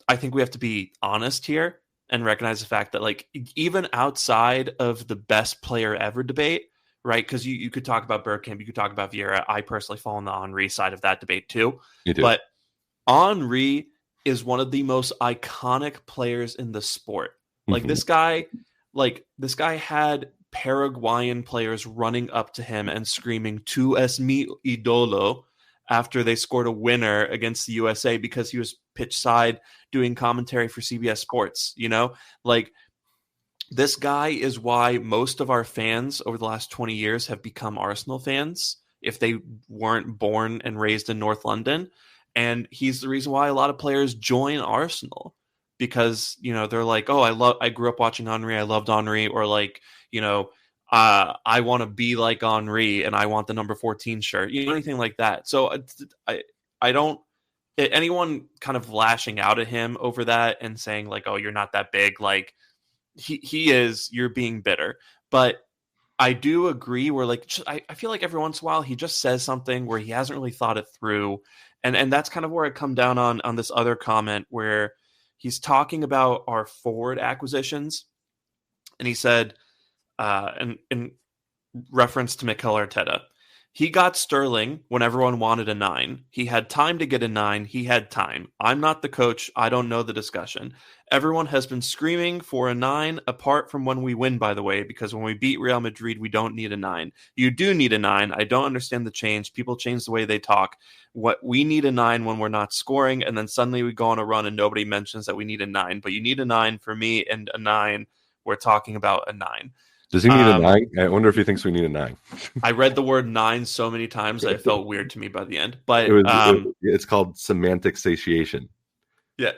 I think we have to be honest here and recognize the fact that like even outside of the best player ever debate, right? Because you could talk about Bergkamp, you could talk about Vieira. I personally fall on the Henry side of that debate too. You do. But Henry is one of the most iconic players in the sport. Like this guy had Paraguayan players running up to him and screaming "Tu es mi idolo" after they scored a winner against the USA because he was pitch side doing commentary for CBS Sports. Like this guy is why most of our fans over the last 20 years have become Arsenal fans if they weren't born and raised in North London. And he's the reason why a lot of players join Arsenal because, they're like, oh, I grew up watching Henry. I loved Henry. Or like, I want to be like Henry and I want the number 14 shirt, anything like that. So I don't, anyone kind of lashing out at him over that and saying like, oh, you're not that big. Like you're being bitter. But I do agree where like, I feel like every once in a while he just says something where he hasn't really thought it through. And that's kind of where I come down on this other comment where he's talking about our forward acquisitions. And he said, in reference to Mikel Arteta, he got Sterling when everyone wanted a 9. He had time to get a 9. He had time. I'm not the coach. I don't know the discussion. Everyone has been screaming for a 9, apart from when we win, by the way, because when we beat Real Madrid, we don't need a 9. You do need a 9. I don't understand the change. People change the way they talk. What we need a 9 when we're not scoring, and then suddenly we go on a run and nobody mentions that we need a 9. But you need a 9 for me, and a 9. We're talking about a 9. Does he need a 9? I wonder if he thinks we need a 9. I read the word 9 so many times that it felt weird to me by the end. But it's called semantic satiation. Yeah.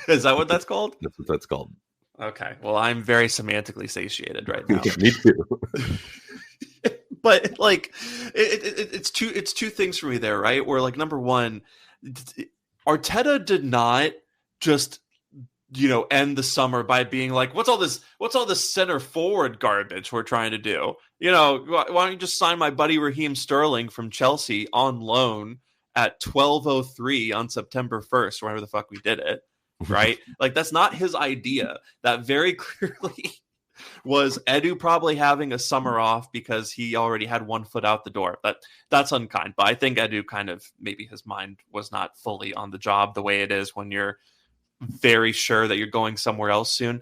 Is that what that's called? That's what that's called. Okay. Well, I'm very semantically satiated right now. Me too. But like it's two things for me there, right? Where like number one, Arteta did not just end the summer by being like, what's all this center forward garbage we're trying to do? Why don't you just sign my buddy Raheem Sterling from Chelsea on loan at 12:03 on September 1st, whenever the fuck we did it, right? Like that's not his idea. That very clearly was Edu probably having a summer off because he already had one foot out the door. That's unkind. But I think Edu kind of maybe his mind was not fully on the job the way it is when you're very sure that you're going somewhere else soon.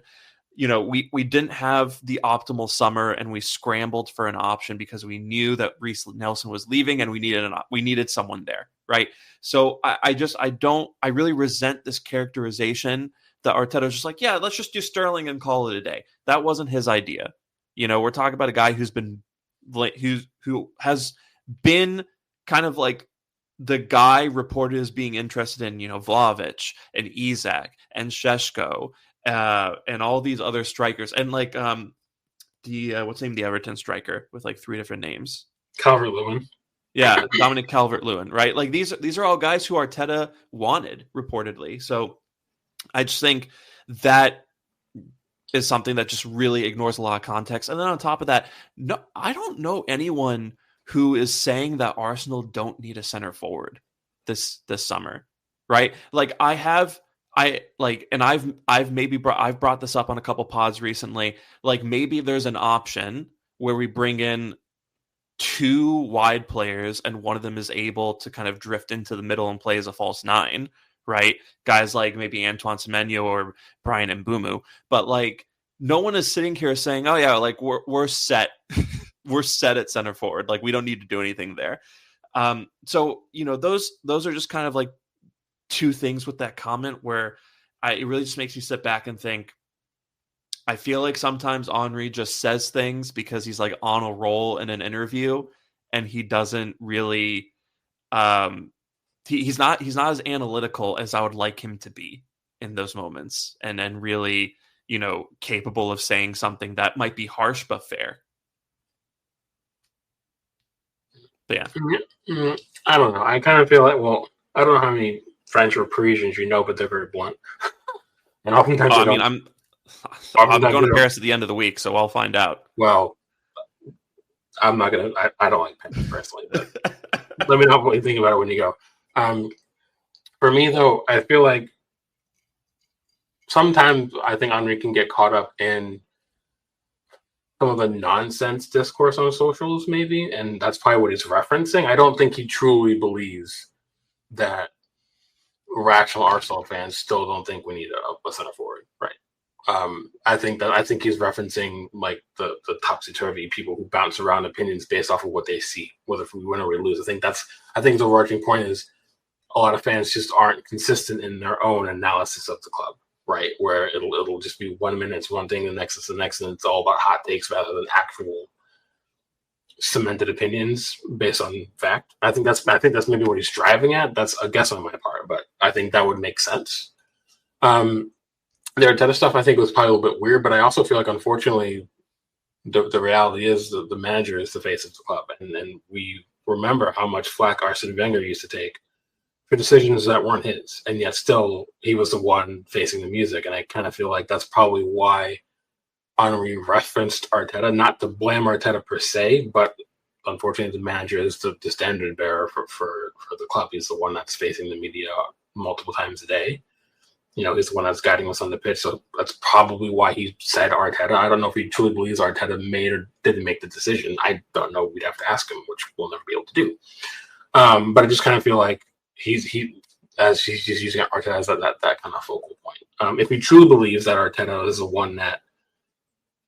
we didn't have the optimal summer, and we scrambled for an option because we knew that Reese Nelson was leaving, and we needed someone there, right? So I really resent this characterization that Arteta's just like, yeah, let's just do Sterling and call it a day. That wasn't his idea. We're talking about a guy who has been kind of like the guy reported as being interested in, Vlahovic and Isak and Sesko, and all these other strikers, and like what's the name of the Everton striker with like 3 different names? Calvert-Lewin. Yeah, Dominic Calvert-Lewin, right? Like these are all guys who Arteta wanted reportedly. So I just think that is something that just really ignores a lot of context. And then on top of that, no, I don't know anyone who is saying that Arsenal don't need a center forward this summer, right? Like I've brought this up on a couple pods recently. Like maybe there's an option where we bring in 2 wide players and one of them is able to kind of drift into the middle and play as a false 9, right? Guys like maybe Antoine Semenyo or Brian Mbumu. But like no one is sitting here saying, oh yeah, like we're set. We're set at center forward. Like we don't need to do anything there. So those are just kind of like 2 things with that comment where it really just makes me sit back and think. I feel like sometimes Henry just says things because he's like on a roll in an interview, and he doesn't really. He's not as analytical as I would like him to be in those moments, and really capable of saying something that might be harsh but fair. But yeah. I don't know. I kind of feel like, I don't know how many French or Parisians but they're very blunt. And oftentimes, I'm going to Paris at the end of the week, so I'll find out. Well, I'm not gonna. I don't like Paris personally. But let me know what you think about it when you go. For me, though, I feel like sometimes I think Henry can get caught up in some of the nonsense discourse on socials, maybe, and that's probably what he's referencing. I don't think he truly believes that rational Arsenal fans still don't think we need a center forward, right? I think he's referencing like the topsy-turvy people who bounce around opinions based off of what they see, whether we win or we lose. I think the overarching point is a lot of fans just aren't consistent in their own analysis of the club, right? Where it'll just be 1 minute it's one thing, the next it's the next, and it's all about hot takes rather than actual cemented opinions based on fact. I think that's maybe what he's driving at. That's a guess on my part, but I think that would make sense. The Arteta stuff I think was probably a little bit weird, but I also feel like unfortunately the reality is the manager is the face of the club, and we remember how much flack Arsene Wenger used to take for decisions that weren't his, and yet still he was the one facing the music. And I kind of feel like that's probably why Henry referenced Arteta, not to blame Arteta per se, but unfortunately the manager is the standard bearer for the club. He's the one that's facing the media multiple times a day. He's the one that's guiding us on the pitch. So that's probably why he said Arteta. I don't know if he truly believes Arteta made or didn't make the decision. I don't know. We'd have to ask him, which we'll never be able to do. But I just kind of feel like he's using Arteta as that kind of focal point. If he truly believes that Arteta is the one that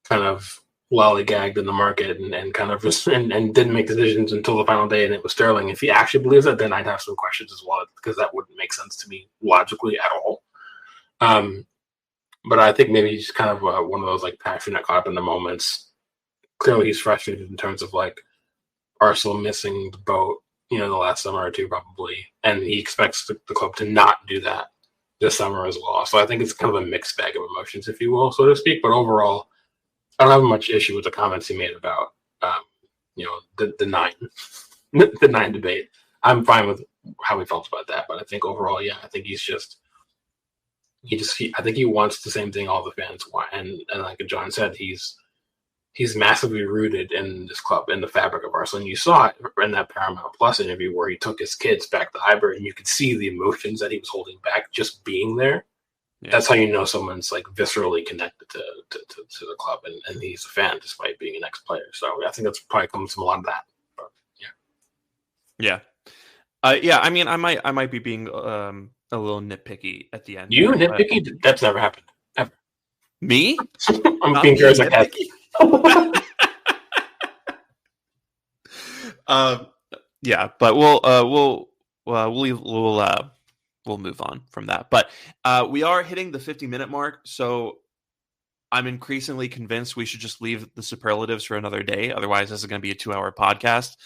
kind of lollygagged in the market and kind of just and didn't make decisions until the final day, and it was Sterling. If he actually believes that, then I'd have some questions as well, because that wouldn't make sense to me logically at all. But I think maybe he's kind of one of those like passionate, caught up in the moments. Clearly, he's frustrated in terms of like Arsenal missing the boat, the last summer or two probably, and he expects the club to not do that this summer as well. So I think it's kind of a mixed bag of emotions, if you will, so to speak. But overall, I don't have much issue with the comments he made about the nine debate. I'm fine with how he felt about that, but I think overall, yeah, I think I think he wants the same thing all the fans want, and like John said, he's massively rooted in this club, in the fabric of Arsenal. And you saw it in that Paramount Plus interview where he took his kids back to Highbury, and you could see the emotions that he was holding back just being there. Yeah. That's how you know someone's like viscerally connected to the club, and he's a fan despite being an ex-player. So I think that's probably comes from a lot of that. But, yeah. I mean, I might be being a little nitpicky at the end. You nitpicky? That's never happened ever. Me? I'm Not being me, very sarcastic. Yeah, but we'll move on from that. But we are hitting the 50-minute mark, so I'm increasingly convinced we should just leave the superlatives for another day. Otherwise, this is going to be a 2-hour podcast.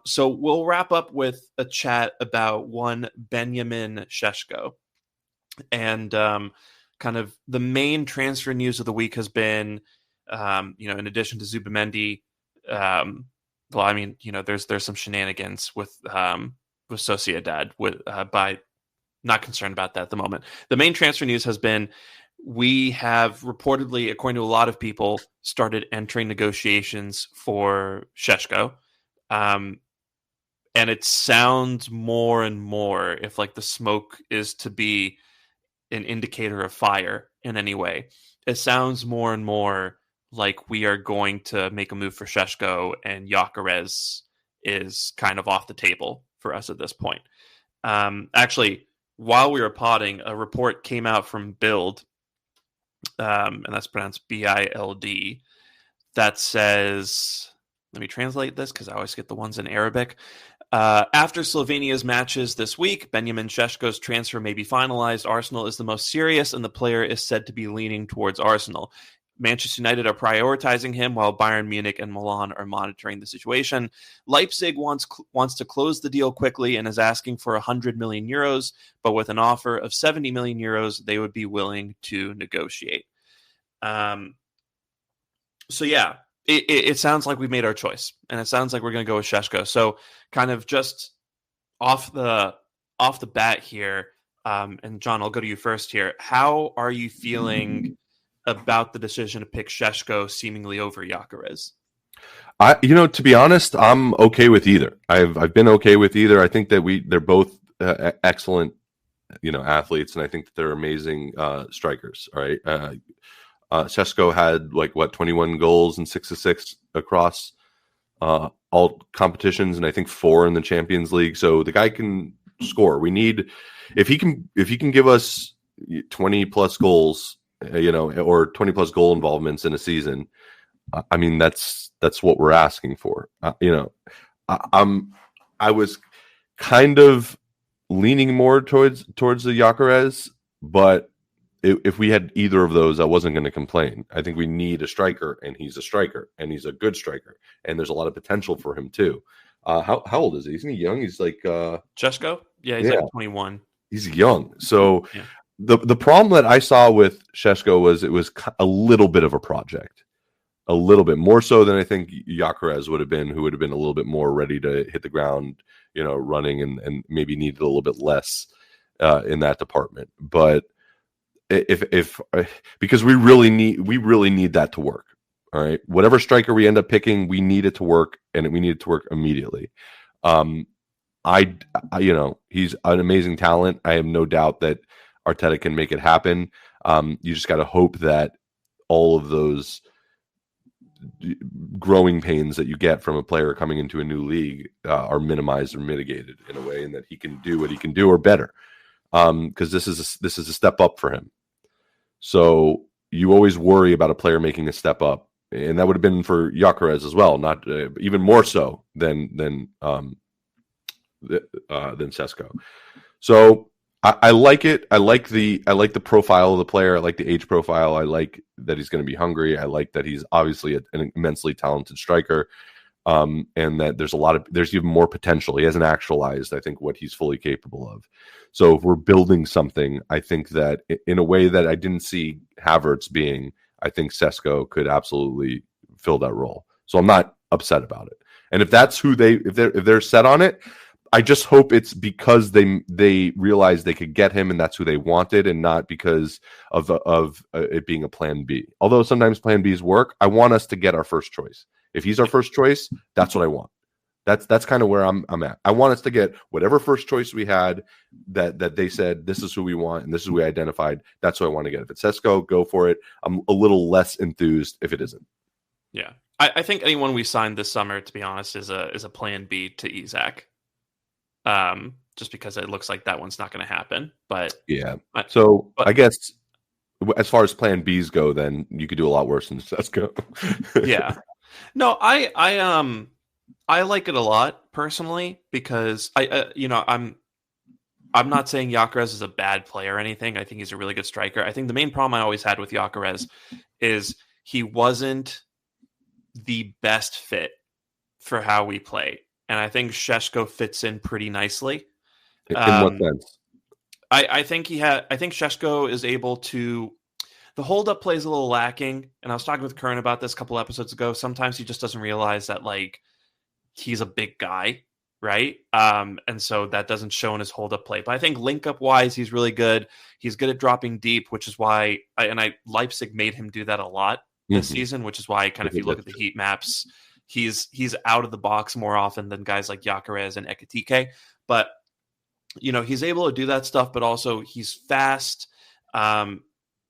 So we'll wrap up with a chat about one Benjamin Sesko. And kind of the main transfer news of the week has been, in addition to Zubamendi, well, I mean, there's some shenanigans with Sociedad by not concerned about that at the moment. The main transfer news has been we have reportedly, according to a lot of people, started entering negotiations for Sesko. And it sounds more and more, if like the smoke is to be an indicator of fire in any way, it sounds more and more like we are going to make a move for Sesko, and Gyökeres is kind of off the table for us at this point. Actually, while we were potting, a report came out from Bild, and that's pronounced Bild, that says, let me translate this because I always get the ones in Arabic. After Slovenia's matches this week, Benjamin Sesko's transfer may be finalized. Arsenal is the most serious, and the player is said to be leaning towards Arsenal. Manchester United are prioritizing him, while Bayern Munich and Milan are monitoring the situation. Leipzig wants to close the deal quickly and is asking for 100 million euros, but with an offer of 70 million euros, they would be willing to negotiate. So yeah, it sounds like we made our choice, and it sounds like we're going to go with Sesko. So kind of just off the bat here, and John, I'll go to you first here. How are you feeling about the decision to pick Sesko seemingly over Gyökeres? To be honest, I'm okay with either. I've been okay with either. I think that they're both excellent, athletes, and I think that they're amazing strikers. All right. Sesko had 21 goals and 6 assists across all competitions, and I think 4 in the Champions League. So the guy can score. We need, if he can give us 20 plus goals, or 20 plus goal involvements in a season. I mean, that's what we're asking for. I was kind of leaning more towards the Gyökeres, but if we had either of those, I wasn't going to complain. I think we need a striker, and he's a striker, and he's a good striker, and there's a lot of potential for him too. How old is he? Isn't he young? He's like Sesko? Yeah, he's like 21. He's young. So yeah. The problem that I saw with Sesko was it was a little bit of a project, a little bit more so than I think Gyökeres would have been, who would have been a little bit more ready to hit the ground, running and maybe needed a little bit less in that department. But if because we really need that to work. All right, whatever striker we end up picking, we need it to work, and we need it to work immediately. He's an amazing talent. I have no doubt that Arteta can make it happen. You just got to hope that all of those growing pains that you get from a player coming into a new league are minimized or mitigated in a way, and that he can do what he can do or better. Because this is a step up for him. So you always worry about a player making a step up, and that would have been for Gyökeres as well, not even more so than Sesko. So I like it. I like the profile of the player. I like the age profile. I like that he's going to be hungry. I like that he's obviously an immensely talented striker, and that there's even more potential. He hasn't actualized, I think, what he's fully capable of. So if we're building something, I think that in a way that I didn't see Havertz being, I think Sesko could absolutely fill that role. So I'm not upset about it. And if that's who if they're set on it, I just hope it's because they realized they could get him, and that's who they wanted, and not because of it being a plan B. Although sometimes plan Bs work, I want us to get our first choice. If he's our first choice, that's what I want. That's kind of where I'm at. I want us to get whatever first choice we had that they said this is who we want and this is who we identified. That's what I want to get. If it's Sesko, go for it. I'm a little less enthused if it isn't. Yeah, I think anyone we signed this summer, to be honest, is a plan B to Isak. Just because it looks like that one's not going to happen. But yeah, I guess as far as Plan Bs go, then you could do a lot worse than Sesko. Yeah. No, I like it a lot personally because I'm not saying Gyökeres is a bad player or anything. I think he's a really good striker. I think the main problem I always had with Gyökeres is he wasn't the best fit for how we play. And I think Sesko fits in pretty nicely. In what sense? I think Sesko is able to. The hold-up play is a little lacking, and I was talking with Kern about this a couple episodes ago. Sometimes he just doesn't realize that like he's a big guy, right? And so that doesn't show in his hold-up play. But I think link-up wise, he's really good. He's good at dropping deep, which is why Leipzig made him do that a lot this season, which is why kind of if you look at the heat maps, he's out of the box more often than guys like Gyökeres and Ekitike. But he's able to do that stuff, but also he's fast.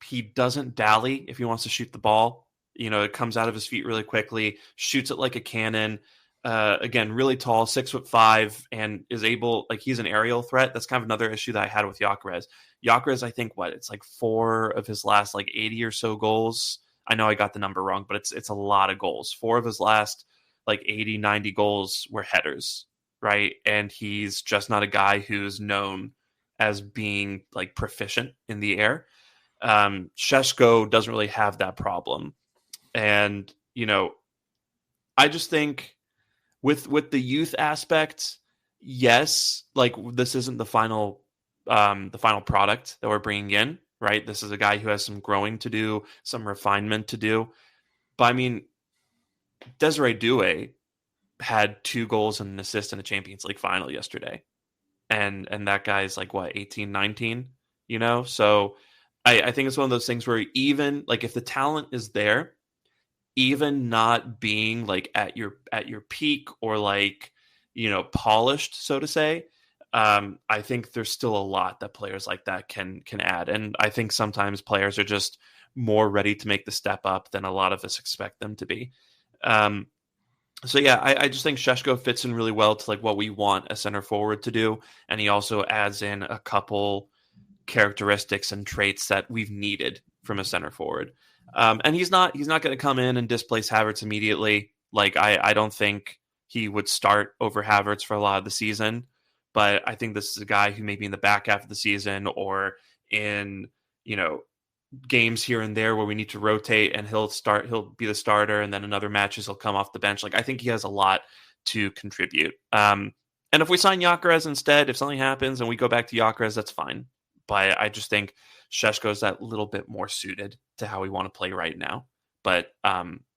He doesn't dally if he wants to shoot the ball. It comes out of his feet really quickly, shoots it like a cannon. Again, really tall, 6'5", and is able, like, he's an aerial threat. That's kind of another issue that I had with Gyökeres. Gyökeres, I think, it's like 4 of his last, 80 or so goals. I know I got the number wrong, but it's a lot of goals. 4 of his last, 80, 90 goals were headers, right? And he's just not a guy who's known as being, proficient in the air. Sesko doesn't really have that problem. And, I just think with the youth aspect, yes, this isn't the final product that we're bringing in, right? This is a guy who has some growing to do, some refinement to do. But I mean, Desiree Doué had 2 goals and an assist in a Champions League final yesterday. And that guy's 18, 19, So I think it's one of those things where even if the talent is there, even not being at your peak or polished, so to say, I think there's still a lot that players like that can add. And I think sometimes players are just more ready to make the step up than a lot of us expect them to be. So yeah, I just think Sesko fits in really well to what we want a center forward to do. And he also adds in a couple characteristics and traits that we've needed from a center forward. And he's not going to come in and displace Havertz immediately. I don't think he would start over Havertz for a lot of the season, but I think this is a guy who maybe in the back half of the season or in, games here and there where we need to rotate and he'll be the starter. And then in other matches, he'll come off the bench. I think he has a lot to contribute. And if we sign Gyökeres instead, if something happens and we go back to Gyökeres, that's fine. But I just think Sesko is that little bit more suited to how we want to play right now. But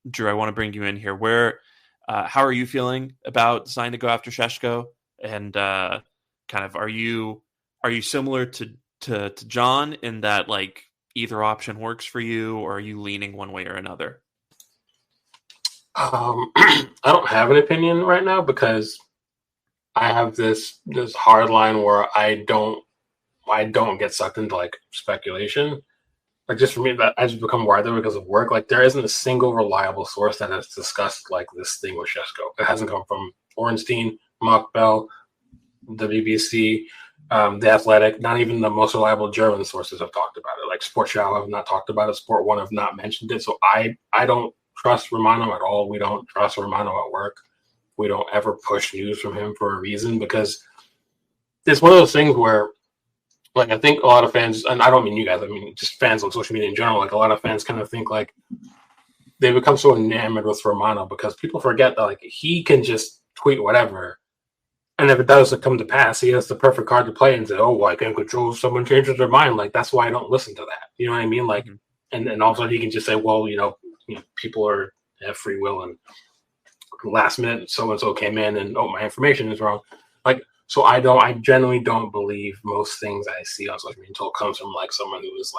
Drew, I want to bring you in here. How are you feeling about deciding to go after Sesko? And kind of are you similar to John in that either option works for you, or are you leaning one way or another? I don't have an opinion right now because I have this hard line where I don't get sucked into speculation. Just for me, that I just become wider because of work. There isn't a single reliable source that has discussed this thing with Sesko. It hasn't come from Ornstein, Mark Bell, the BBC, the Athletic. Not even the most reliable German sources have talked about it. Sportschau have not talked about it. Sport One have not mentioned it. So I don't trust Romano at all. We don't trust Romano at work. We don't ever push news from him for a reason because it's one of those things where. I think a lot of fans, and I don't mean you guys, I mean just fans on social media in general, a lot of fans kind of think they become so enamored with Romano because people forget that he can just tweet whatever. And if it does come to pass, he has the perfect card to play and say, oh, I can control if someone changes their mind. That's why I don't listen to that. You know what I mean? And all of a sudden he can just say, well, people have free will and last minute so-and-so came in and, oh, my information is wrong. So I generally don't believe most things I see on social media until it comes from someone who is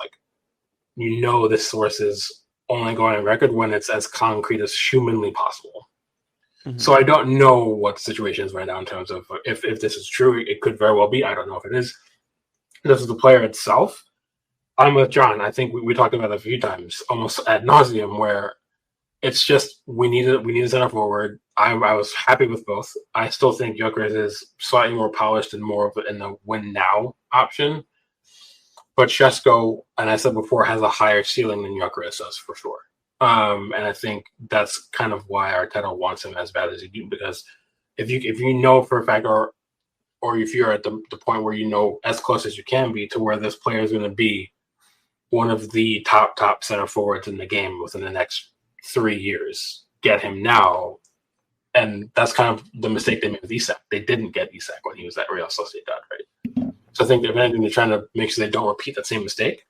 this source is only going on record when it's as concrete as humanly possible. Mm-hmm. So I don't know what the situation is right now in terms of if this is true. It could very well be. I don't know if it is. This is the player itself. I'm with John. I think we talked about it a few times, almost ad nauseum, where it's just we need a center forward. I was happy with both. I still think Gyökeres is slightly more polished and more of in the win now option. But Sesko, and I said before, has a higher ceiling than Gyökeres does for sure. And I think that's kind of why Arteta wants him as bad as he do, because if you know for a fact, or if you're at the point where you know as close as you can be to where this player is going to be one of the top center forwards in the game within the next 3 years, get him now. And that's kind of the mistake they made with Isak. They didn't get Isak when he was at Real Sociedad, right? So I think if anything, they're trying to make sure they don't repeat that same mistake.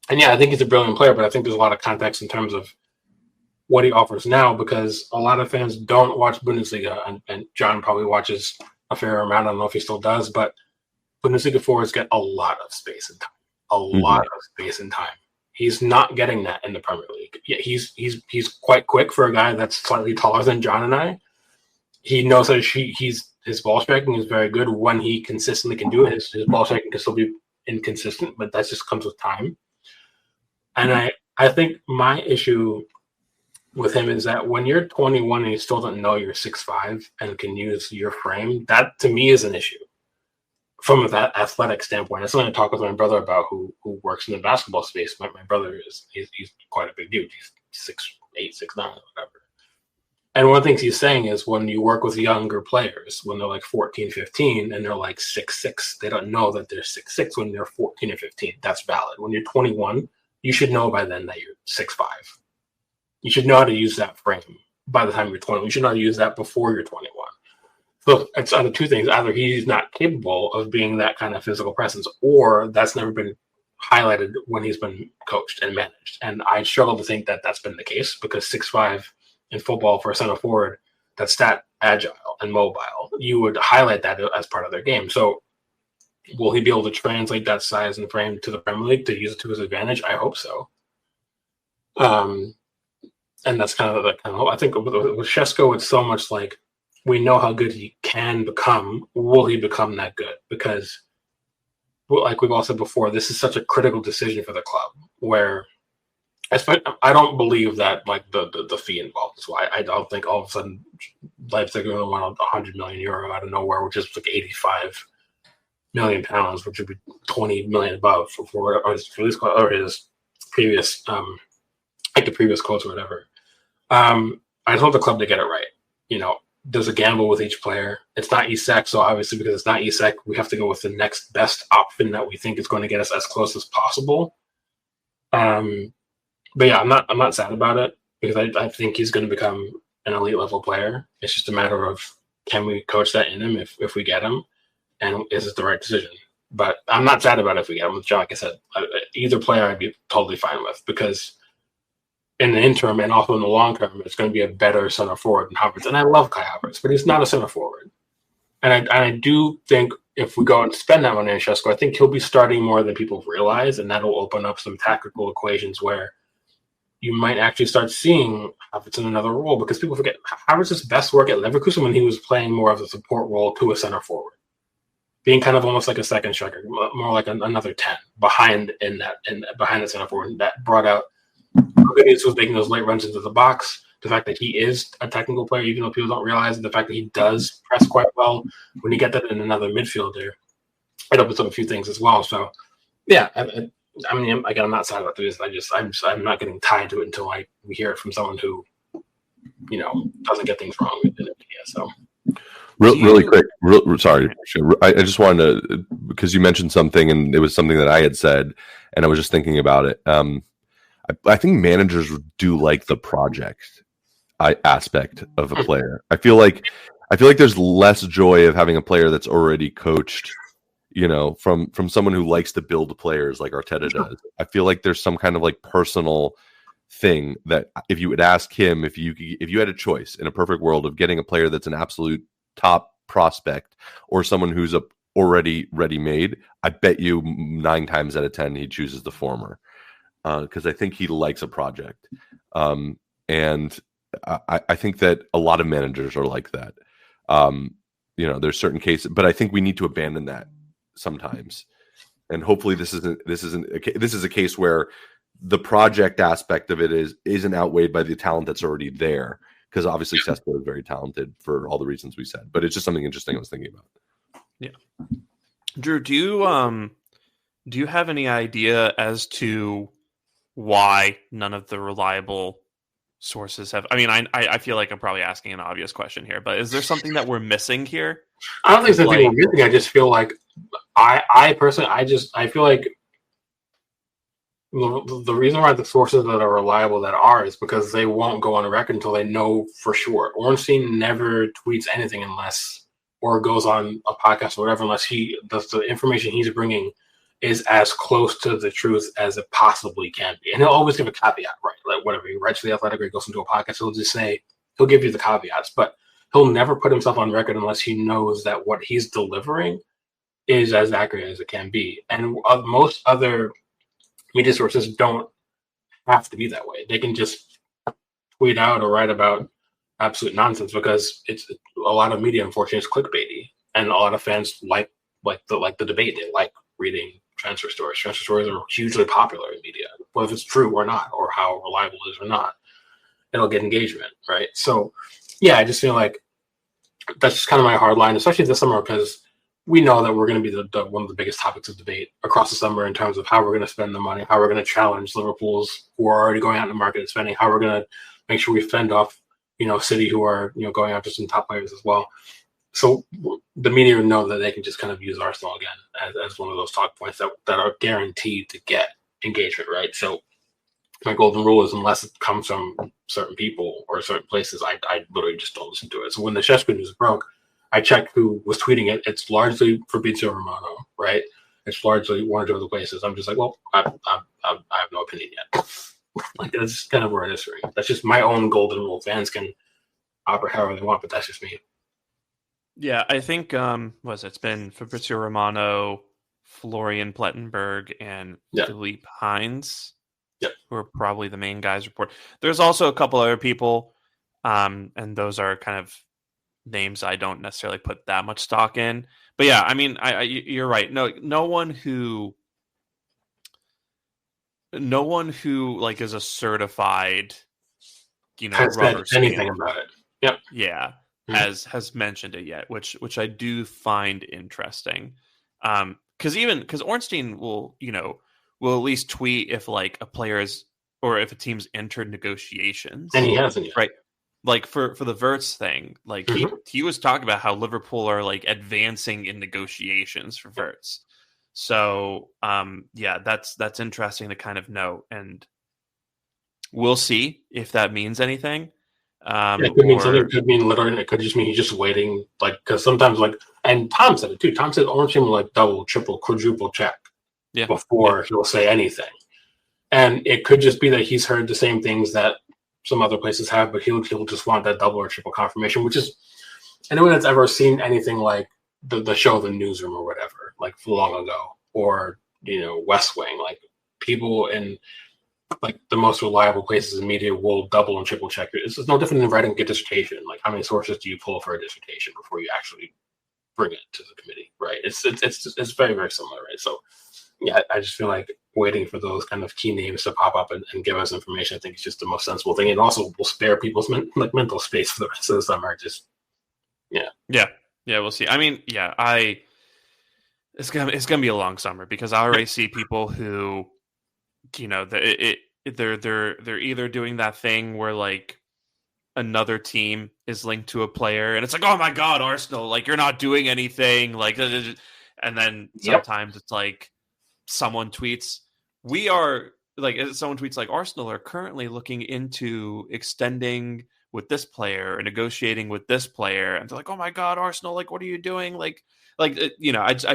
And yeah, I think he's a brilliant player, but I think there's a lot of context in terms of what he offers now, because a lot of fans don't watch Bundesliga, and John probably watches a fair amount. I don't know if he still does, but Bundesliga forwards get a lot of space and time. A lot of space and time. He's not getting that in the Premier League. Yeah, he's quite quick for a guy that's slightly taller than John and I. He knows that his ball striking is very good when he consistently can do it. His ball striking can still be inconsistent, but that just comes with time. And I think my issue with him is that when you're 21 and you still don't know you're 6'5" and can use your frame, that to me is an issue from that athletic standpoint. That's something I talk with my brother about, who works in the basketball space. My brother he's quite a big dude. He's 6'8", 6'9", whatever. And one of the things he's saying is when you work with younger players, when they're like 14, 15, and they're like 6'6", they don't know that they're 6'6" when they're 14 or 15. That's valid. When you're 21, you should know by then that you're 6'5". You should know how to use that frame by the time you're 20. You should know how to use that before you're 21. So it's either two things. Either he's not capable of being that kind of physical presence, or that's never been highlighted when he's been coached and managed. And I struggle to think that that's been the case, because 6'5" in football for a center forward that's that agile and mobile, you would highlight that as part of their game. So will he be able to translate that size and frame to the Premier League to use it to his advantage? I hope so. And that's kind of I think with Sesko, it's so much like we know how good he can become. Will he become that good? Because, like we've all said before, this is such a critical decision for the club, where I don't believe that like the fee involved is why. I don't think all of a sudden Leipzig are going to want €100 million out of nowhere, which is like 85 million pounds, which would be 20 million above for his previous like the previous coach or whatever. I just want the club to get it right. You know, there's a gamble with each player. It's not Isak, so obviously because it's not Isak, we have to go with the next best option that we think is going to get us as close as possible. But yeah, I'm not sad about it, because I think he's going to become an elite level player. It's just a matter of, can we coach that in him if we get him, and is it the right decision? But I'm not sad about it if we get him. Like I said, either player I'd be totally fine with, because in the interim and also in the long term, it's going to be a better center forward than Havertz. And I love Kai Havertz, but he's not a center forward. And I do think if we go and spend that money on Sesko, I think he'll be starting more than people realize, and that'll open up some tactical equations where you might actually start seeing Havertz in another role, because people forget Havertz's best work at Leverkusen when he was playing more of a support role to a center forward, being kind of almost like a second striker, more like another 10 behind behind the center forward, that brought out how good he was making those late runs into the box. The fact that he is a technical player, even though people don't realize it, the fact that he does press quite well. When you get that in another midfielder, it opens up a few things as well. So, yeah, I mean, again, I'm not sad about this. I'm not getting tied to it until we hear it from someone who, you know, doesn't get things wrong with it. Yeah, so. Really quick. Sorry, I just wanted to, because you mentioned something, and it was something that I had said, and I was just thinking about it. I think managers do like the project aspect of a player. I feel like there's less joy of having a player that's already coached, you know, from someone who likes to build players like Arteta does. I feel like there's some kind of like personal thing that if you would ask him, if you had a choice in a perfect world of getting a player that's an absolute top prospect or someone who's already ready-made, I bet you 9 times out of 10 he chooses the former. Because I think he likes a project. And I think that a lot of managers are like that. You know, there's certain cases, but I think we need to abandon that sometimes. And hopefully this is a case where the project aspect of it isn't outweighed by the talent that's already there. Because obviously Sesko is very talented for all the reasons we said. But it's just something interesting I was thinking about. Yeah. Drew, do Do you have any idea as to why none of the reliable sources have? I mean, I feel like I'm probably asking an obvious question here, but is there something that we're missing here? I don't think it's Like, anything we're missing. I just feel like I personally, I feel like the reason why the sources that are reliable that are is because they won't go on a record until they know for sure. Ornstein never tweets anything unless, or goes on a podcast or whatever, unless the information he's bringing is as close to the truth as it possibly can be. And he'll always give a caveat, right? Like whatever he writes for the Athletic or he goes into a podcast, he'll give you the caveats, but he'll never put himself on record unless he knows that what he's delivering is as accurate as it can be. And most other media sources don't have to be that way. They can just tweet out or write about absolute nonsense because it's a lot of media, unfortunately, is clickbaity, and a lot of fans like the debate. They like reading transfer stories. Transfer stories are hugely popular in media, whether it's true or not, or how reliable it is or not. It'll get engagement, right? So, yeah, I just feel like that's just kind of my hard line, especially this summer, because we know that we're going to be one of the biggest topics of debate across the summer in terms of how we're going to spend the money, how we're going to challenge Liverpool's who are already going out in the market and spending, how we're going to make sure we fend off, City who are, going after some top players as well. So the media know that they can just kind of use Arsenal again as one of those talk points that are guaranteed to get engagement, right? So my golden rule is unless it comes from certain people or certain places, I literally just don't listen to it. So when the Sesko news broke, I checked who was tweeting it. It's largely Fabrizio Romano, right? It's largely one or two other places. I'm just like, well, I have no opinion yet. Like that's kind of where it is for me. That's just my own golden rule. Fans can operate however they want, but that's just me. Yeah, I think it's been Fabrizio Romano, Florian Plettenberg, and Philippe Hines, who are probably the main guys report. There's also a couple other people, and those are kind of names I don't necessarily put that much stock in. But yeah, I mean, you're right. No one who like is a certified, has rubber said anything about it. Yep. Yeah. Has mentioned it yet, which I do find interesting. Because Ornstein will at least tweet if like a player is, or if a team's entered negotiations, and he hasn't yet, right? Like for the Wirtz thing, like he was talking about how Liverpool are like advancing in negotiations for Wirtz. So yeah, that's interesting to kind of know, and we'll see if that means anything. It could mean something. It could mean literally. It could just mean he's just waiting. Like because sometimes, like, and Tom said it too. Tom said Ornstein will like double, triple, quadruple check before he'll say anything. And it could just be that he's heard the same things that some other places have, but he'll just want that double or triple confirmation. Which is anyone that's ever seen anything like the show The Newsroom or whatever, like long ago, or West Wing, like people in like the most reliable places in media will double and triple check it. It's no different than writing a dissertation. Like how many sources do you pull for a dissertation before you actually bring it to the committee, right? It's very, very similar, right? So yeah, I just feel like waiting for those kind of key names to pop up and give us information, I think is just the most sensible thing. And also will spare people's mental space for the rest of the summer. Just yeah, we'll see. I mean, it's gonna be a long summer because I already see people who they're either doing that thing where like another team is linked to a player and it's like, oh my god, Arsenal, like you're not doing anything, like, and then sometimes it's like someone tweets like Arsenal are currently looking into extending with this player or negotiating with this player, and they're like, oh my god, Arsenal, like what are you doing? I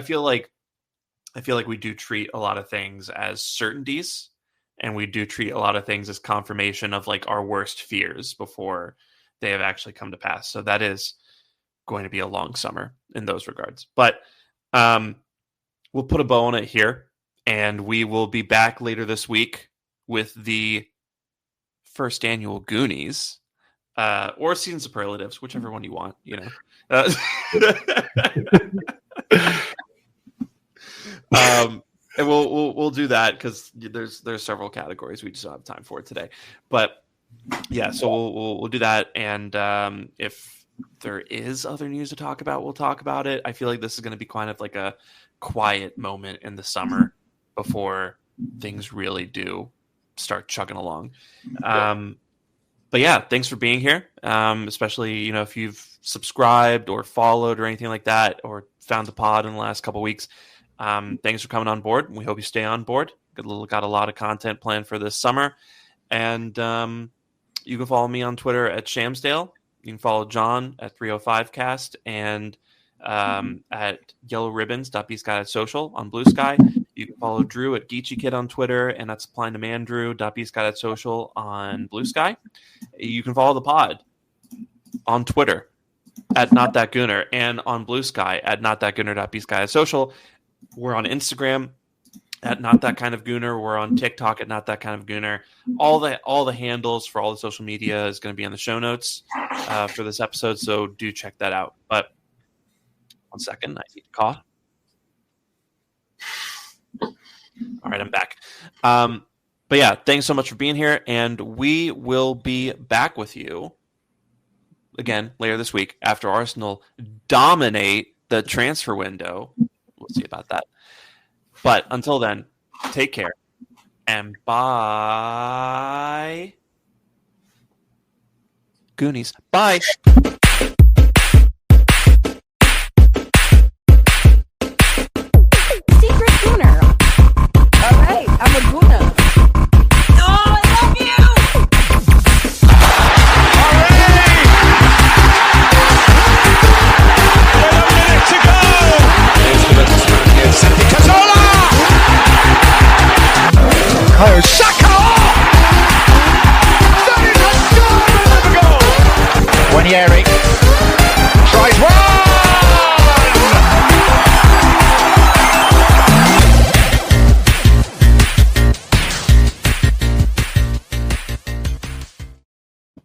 feel like we do treat a lot of things as certainties, and we do treat a lot of things as confirmation of like our worst fears before they have actually come to pass. So that is going to be a long summer in those regards. But we'll put a bow on it here, and we will be back later this week with the first annual Goonies or Season Superlatives, whichever one you want, and we'll do that because there's several categories we just don't have time for today. But yeah, so we'll do that, and if there is other news to talk about, we'll talk about it. I feel like this is going to be kind of like a quiet moment in the summer before things really do start chugging along. But yeah, thanks for being here. Especially, if you've subscribed or followed or anything like that, or found the pod in the last couple of weeks. Thanks for coming on board. We hope you stay on board. Got a lot of content planned for this summer. And you can follow me on Twitter at Shamsdale. You can follow John at 305cast and at yellowribbons.bsky.social on Blue Sky. You can follow Drew at Geechee Kid on Twitter and at supplyanddemanddrew.bsky.social on Blue Sky. You can follow the pod on Twitter at NotThatGooner and on Blue Sky at NotThatGooner.bsky.social. We're on Instagram at NotThatKindOfGooner. We're on TikTok at NotThatKindOfGooner. All the handles for all the social media is going to be in the show notes for this episode, so do check that out. But 1 second, I need to cough. All right, I'm back. But yeah, thanks so much for being here, and we will be back with you again later this week after Arsenal dominate the transfer window. We'll see about that. But until then, take care and bye. Goonies. Bye. Secret Gooner. All right, I'm a Gooner. Oh, I love you. Oh, Saka! That is a goal! Guarnieri